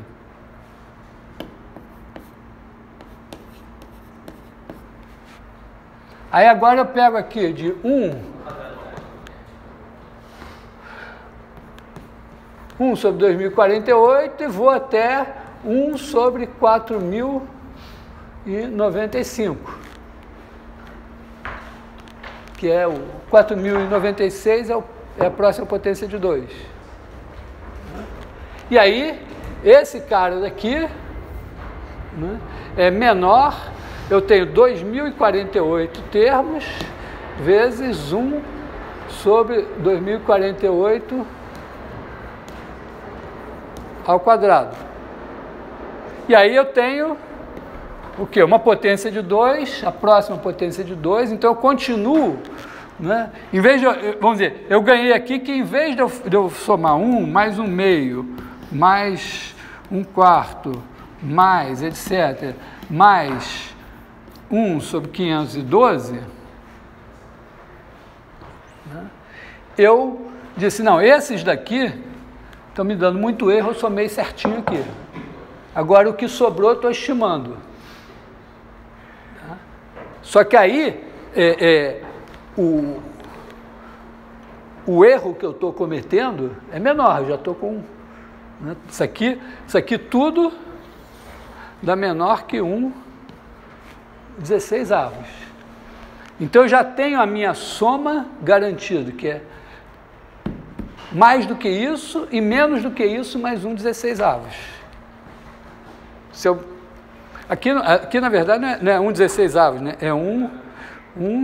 Aí agora eu pego aqui de 1 sobre 2048 e vou até 1 sobre 4.095, que é o 4.096 é a próxima potência de 2. E aí, esse cara daqui, né, é menor, eu tenho 2.048 termos vezes 1 sobre 2.048 ao quadrado. E aí eu tenho o quê? Uma potência de 2, a próxima potência de 2, então eu continuo, né? Em vez de, vamos dizer, eu ganhei aqui que em vez de eu somar 1 mais 1/2, mais 1/4, mais, etc., mais 1 sobre 512, né? Eu disse, não, esses daqui estão me dando muito erro, eu somei certinho aqui. Agora, o que sobrou, eu estou estimando. Tá? Só que aí, o erro que eu estou cometendo é menor, eu já estou com... Né? Isso aqui tudo dá menor que 1/16. Então, eu já tenho a minha soma garantida, que é mais do que isso e menos do que isso, mais 1/16. Aqui, na verdade, não é 1/16, né? É 1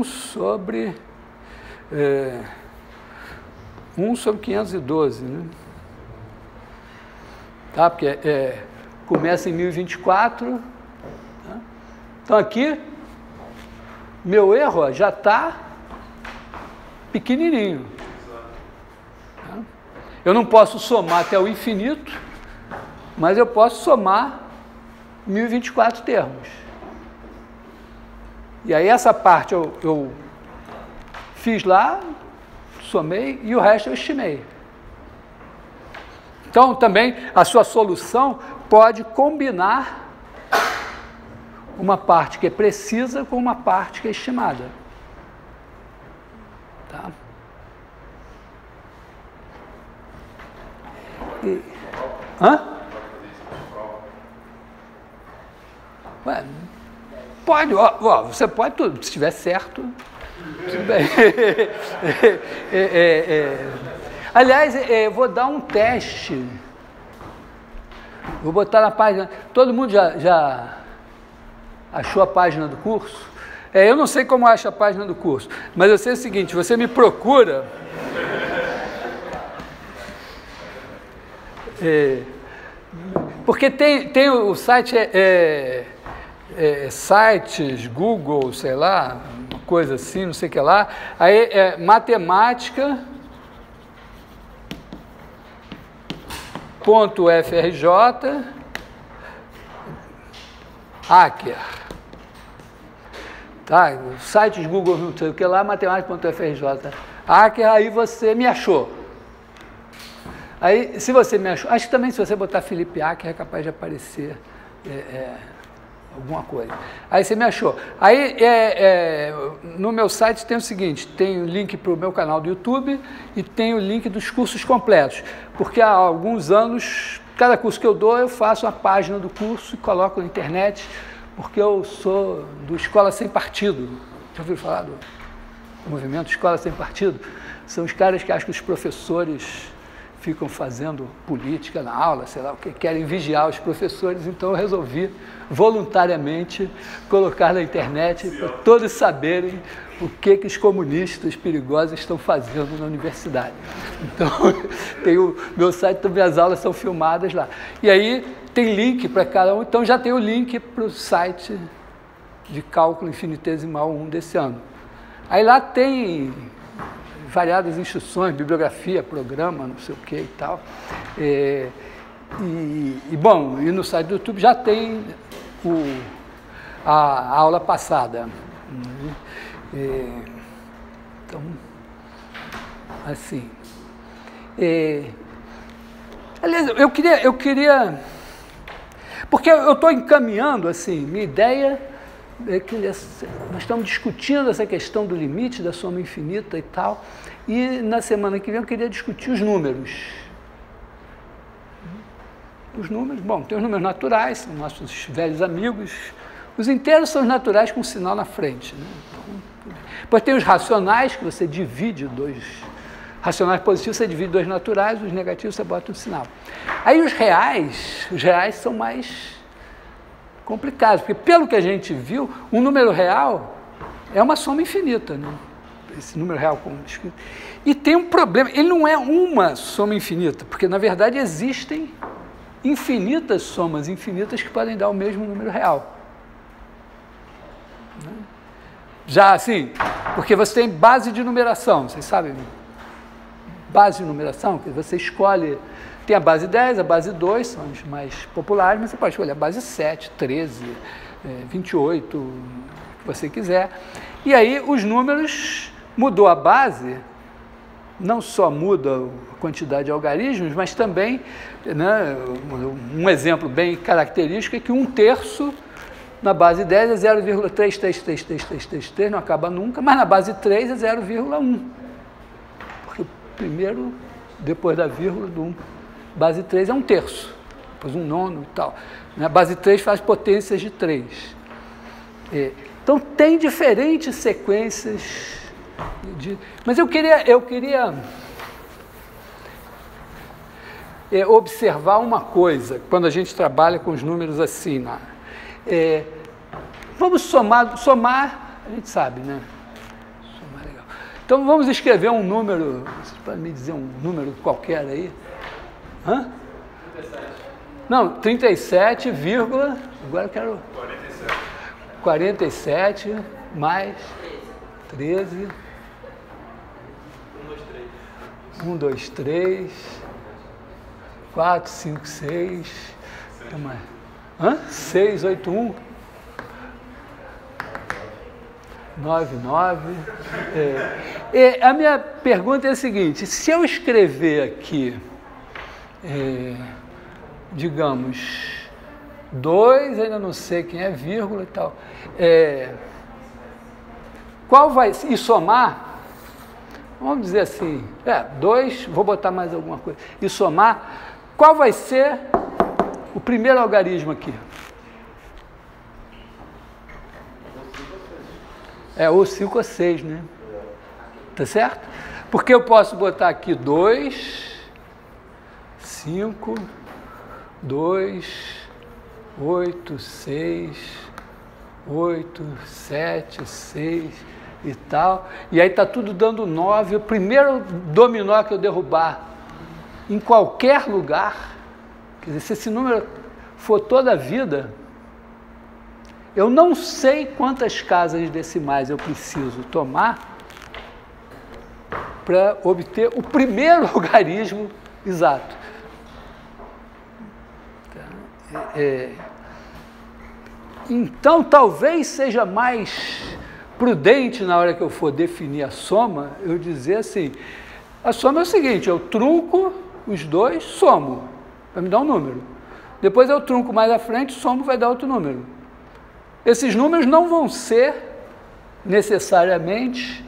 sobre 1 sobre 512, né? Tá? Porque começa em 1024. Tá? Então, aqui, meu erro, ó, já está pequenininho. Tá? Eu não posso somar até o infinito, mas eu posso somar 1024 termos. E aí essa parte eu fiz lá, somei, e o resto eu estimei. Então, também, a sua solução pode combinar uma parte que é precisa com uma parte que é estimada. Tá? Hã? Ué, pode, ó, você pode tudo, se estiver certo, tudo bem. Aliás, eu vou dar um teste, vou botar na página, todo mundo já achou a página do curso? Eu não sei como acha a página do curso, mas eu sei o seguinte, você me procura, porque tem o site, sites, Google, sei lá, uma coisa assim, não sei o que lá, aí matemática.frj hacker. Tá? Sites Google, não sei o que lá, matemática.frj hacker, aí você me achou. Aí, se você me achou, acho que também se você botar Felipe Hacker é capaz de aparecer alguma coisa. Aí você me achou. Aí, no meu site tem o seguinte, tem o link para o meu canal do YouTube e tem o link dos cursos completos, porque há alguns anos, cada curso que eu dou, eu faço uma página do curso e coloco na internet, porque eu sou do Escola Sem Partido. Já ouviu falar do movimento Escola Sem Partido? São os caras que acham que os professores ficam fazendo política na aula, sei lá o que, querem vigiar os professores, então eu resolvi voluntariamente colocar na internet para todos saberem o que os comunistas perigosos estão fazendo na universidade. Então, tem meu site, também as aulas são filmadas lá. E aí tem link para cada um, então já tem o link para o site de cálculo infinitesimal 1 desse ano. Aí lá tem variadas instruções, bibliografia, programa, não sei o que e tal. Bom, e no site do YouTube já tem a aula passada. Então, assim. Aliás, eu queria... Porque eu estou encaminhando, assim, minha ideia é que nós estamos discutindo essa questão do limite da soma infinita e tal, e na semana que vem eu queria discutir os números. os números. Bom, tem os números naturais, são nossos velhos amigos. Os inteiros são os naturais com um sinal na frente, né? Depois tem os racionais, que você divide dois racionais positivos, você divide dois naturais, os negativos você bota um sinal. Aí os reais são mais complicados, porque pelo que a gente viu, um número real é uma soma infinita, né? Esse número real como escrito. E tem um problema, ele não é uma soma infinita, porque na verdade existem infinitas somas infinitas que podem dar o mesmo número real. Já assim, porque você tem base de numeração, vocês sabem? Base de numeração, que você escolhe, tem a base 10, a base 2, são as mais populares, mas você pode escolher a base 7, 13, 28, o que você quiser. E aí os números, mudou a base, não só muda a quantidade de algarismos, mas também, né, um exemplo bem característico é que 1/3 na base 10 é 0,3333333, não acaba nunca, mas na base 3 é 0,1. Porque o primeiro, depois da vírgula do 1, base 3 é 1/3, depois 1/9 e tal. A base 3 faz potências de 3. Então tem diferentes sequências mas eu queria observar uma coisa, quando a gente trabalha com os números assim, né? Vamos somar, a gente sabe, né? Somar é legal. Então vamos escrever um número, vocês podem me dizer um número qualquer aí? Hã? 37. Não, 37, agora eu quero... 47 mais 13. 1, 2, 3, 4, 5, 6, 6, 8, 1, 9, 9. A minha pergunta é a seguinte, se eu escrever aqui, digamos, 2, ainda não sei quem é, vírgula e tal, qual vai, e somar, vamos dizer assim, 2, vou botar mais alguma coisa, e somar, qual vai ser o primeiro algarismo aqui? Ou 5 ou 6, né? Tá certo? Porque eu posso botar aqui 2, 5, 2, 8, 6, 8, 7, 6 e tal, e aí está tudo dando 9, o primeiro dominó que eu derrubar em qualquer lugar, quer dizer, se esse número for toda a vida, eu não sei quantas casas decimais eu preciso tomar para obter o primeiro algarismo exato. Então, talvez seja mais prudente, na hora que eu for definir a soma, eu dizer assim, a soma é o seguinte, eu trunco os dois, somo, vai me dar um número. Depois eu trunco mais à frente, somo, vai dar outro número. Esses números não vão ser necessariamente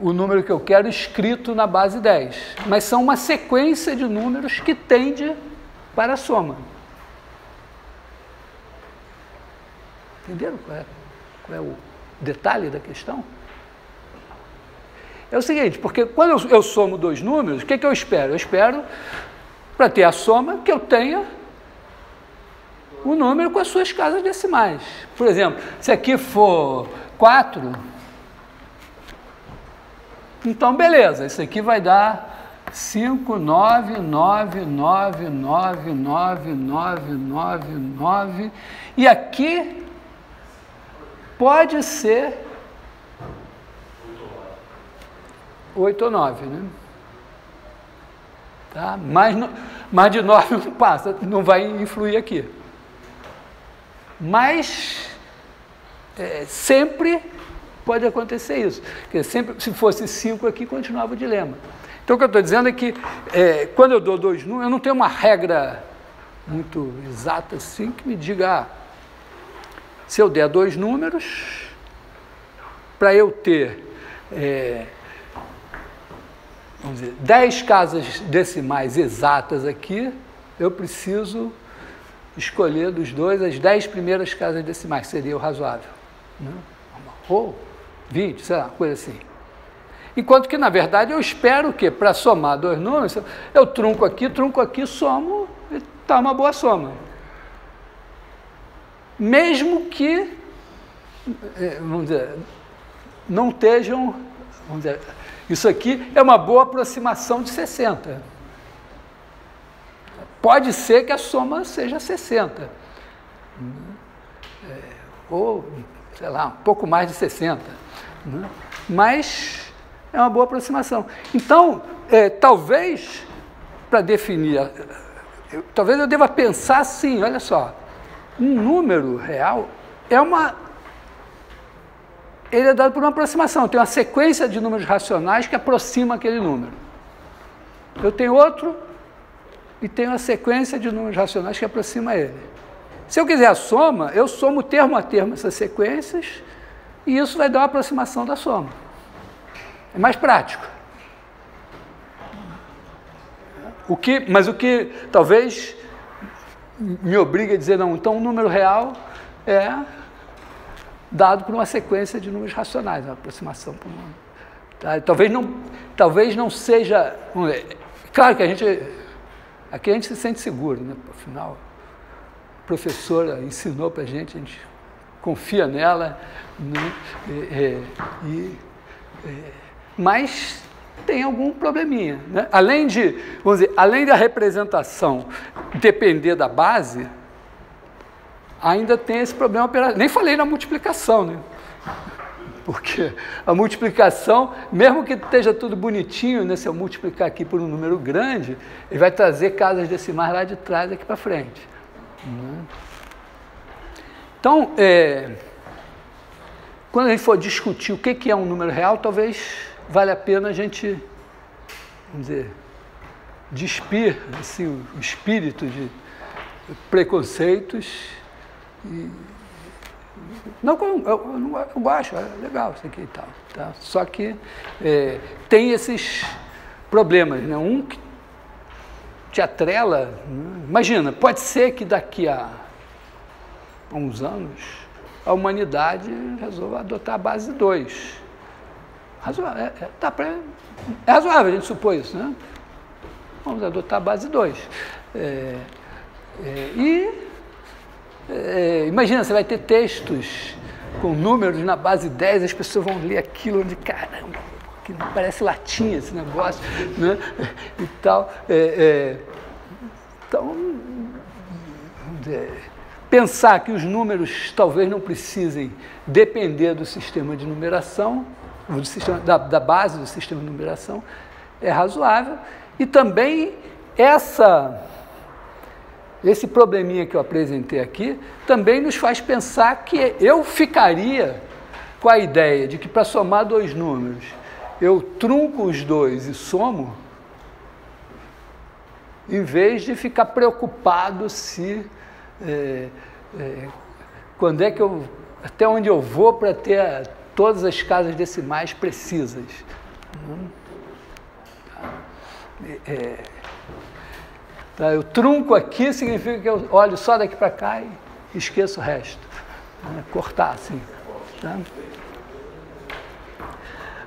o número que eu quero escrito na base 10, mas são uma sequência de números que tende para a soma. Entenderam qual é o detalhe da questão? É o seguinte, porque quando eu somo dois números, o que eu espero? Eu espero, para ter a soma, que eu tenha o número com as suas casas decimais. Por exemplo, se aqui for 4, então beleza, isso aqui vai dar 5, 9, 9, 9, 9, 9, 9, 9, 9, e aqui pode ser 8 ou 9, né? Tá? Mais de 9 não passa, não vai influir aqui. Mas sempre pode acontecer isso. Porque sempre, se fosse 5 aqui, continuava o dilema. Então, o que eu estou dizendo é que quando eu dou dois números, eu não tenho uma regra muito exata assim que me diga, se eu der dois números, para eu ter, vamos dizer, 10 casas decimais exatas aqui, eu preciso escolher dos dois as 10 primeiras casas decimais, seria o razoável. Né? Ou 20, sei lá, coisa assim. Enquanto que, na verdade, eu espero que, para somar dois números, eu trunco aqui, somo, e está uma boa soma. Mesmo que, vamos dizer, não estejam, vamos dizer, isso aqui é uma boa aproximação de 60. Pode ser que a soma seja 60. Ou, sei lá, um pouco mais de 60. Né? Mas é uma boa aproximação. Então, talvez, para definir, talvez eu deva pensar assim, olha só, um número real ele é dado por uma aproximação, tem uma sequência de números racionais que aproxima aquele número. Eu tenho outro e tenho uma sequência de números racionais que aproxima ele. Se eu quiser a soma, eu somo termo a termo essas sequências e isso vai dar uma aproximação da soma. É mais prático. Mas o que talvez me obrigue a dizer, não, então o número real é dado por uma sequência de números racionais, uma aproximação por um. Tá? Talvez não seja. Claro que aqui a gente se sente seguro, né? Afinal, a professora ensinou para a gente confia nela, né? Mas tem algum probleminha, né? Além da representação depender da base, ainda tem esse problema operacional. Nem falei na multiplicação, né? Porque a multiplicação, mesmo que esteja tudo bonitinho, né? Se eu multiplicar aqui por um número grande, ele vai trazer casas decimais lá de trás aqui para frente. Então, quando a gente for discutir o que é um número real, talvez valha a pena a gente, vamos dizer, despir assim, o espírito de preconceitos. Eu gosto, é legal isso aqui e tal. Tá? Só que tem esses problemas, né? Um que te atrela. Né? Imagina, pode ser que daqui a uns anos a humanidade resolva adotar a base 2. É razoável a gente supor isso, né? Vamos adotar a base 2. Imagina, você vai ter textos com números na base 10, as pessoas vão ler aquilo de caramba, que parece latim esse negócio, né? E tal. Então, pensar que os números talvez não precisem depender do sistema de numeração, da base do sistema de numeração, é razoável. E também esse probleminha que eu apresentei aqui também nos faz pensar que eu ficaria com a ideia de que para somar dois números eu trunco os dois e somo, em vez de ficar preocupado se quando é que até onde eu vou para ter todas as casas decimais precisas. Tá, eu trunco aqui significa que eu olho só daqui para cá e esqueço o resto. Cortar assim. Tá?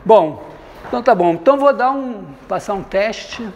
Bom, então tá bom. Então vou passar um teste.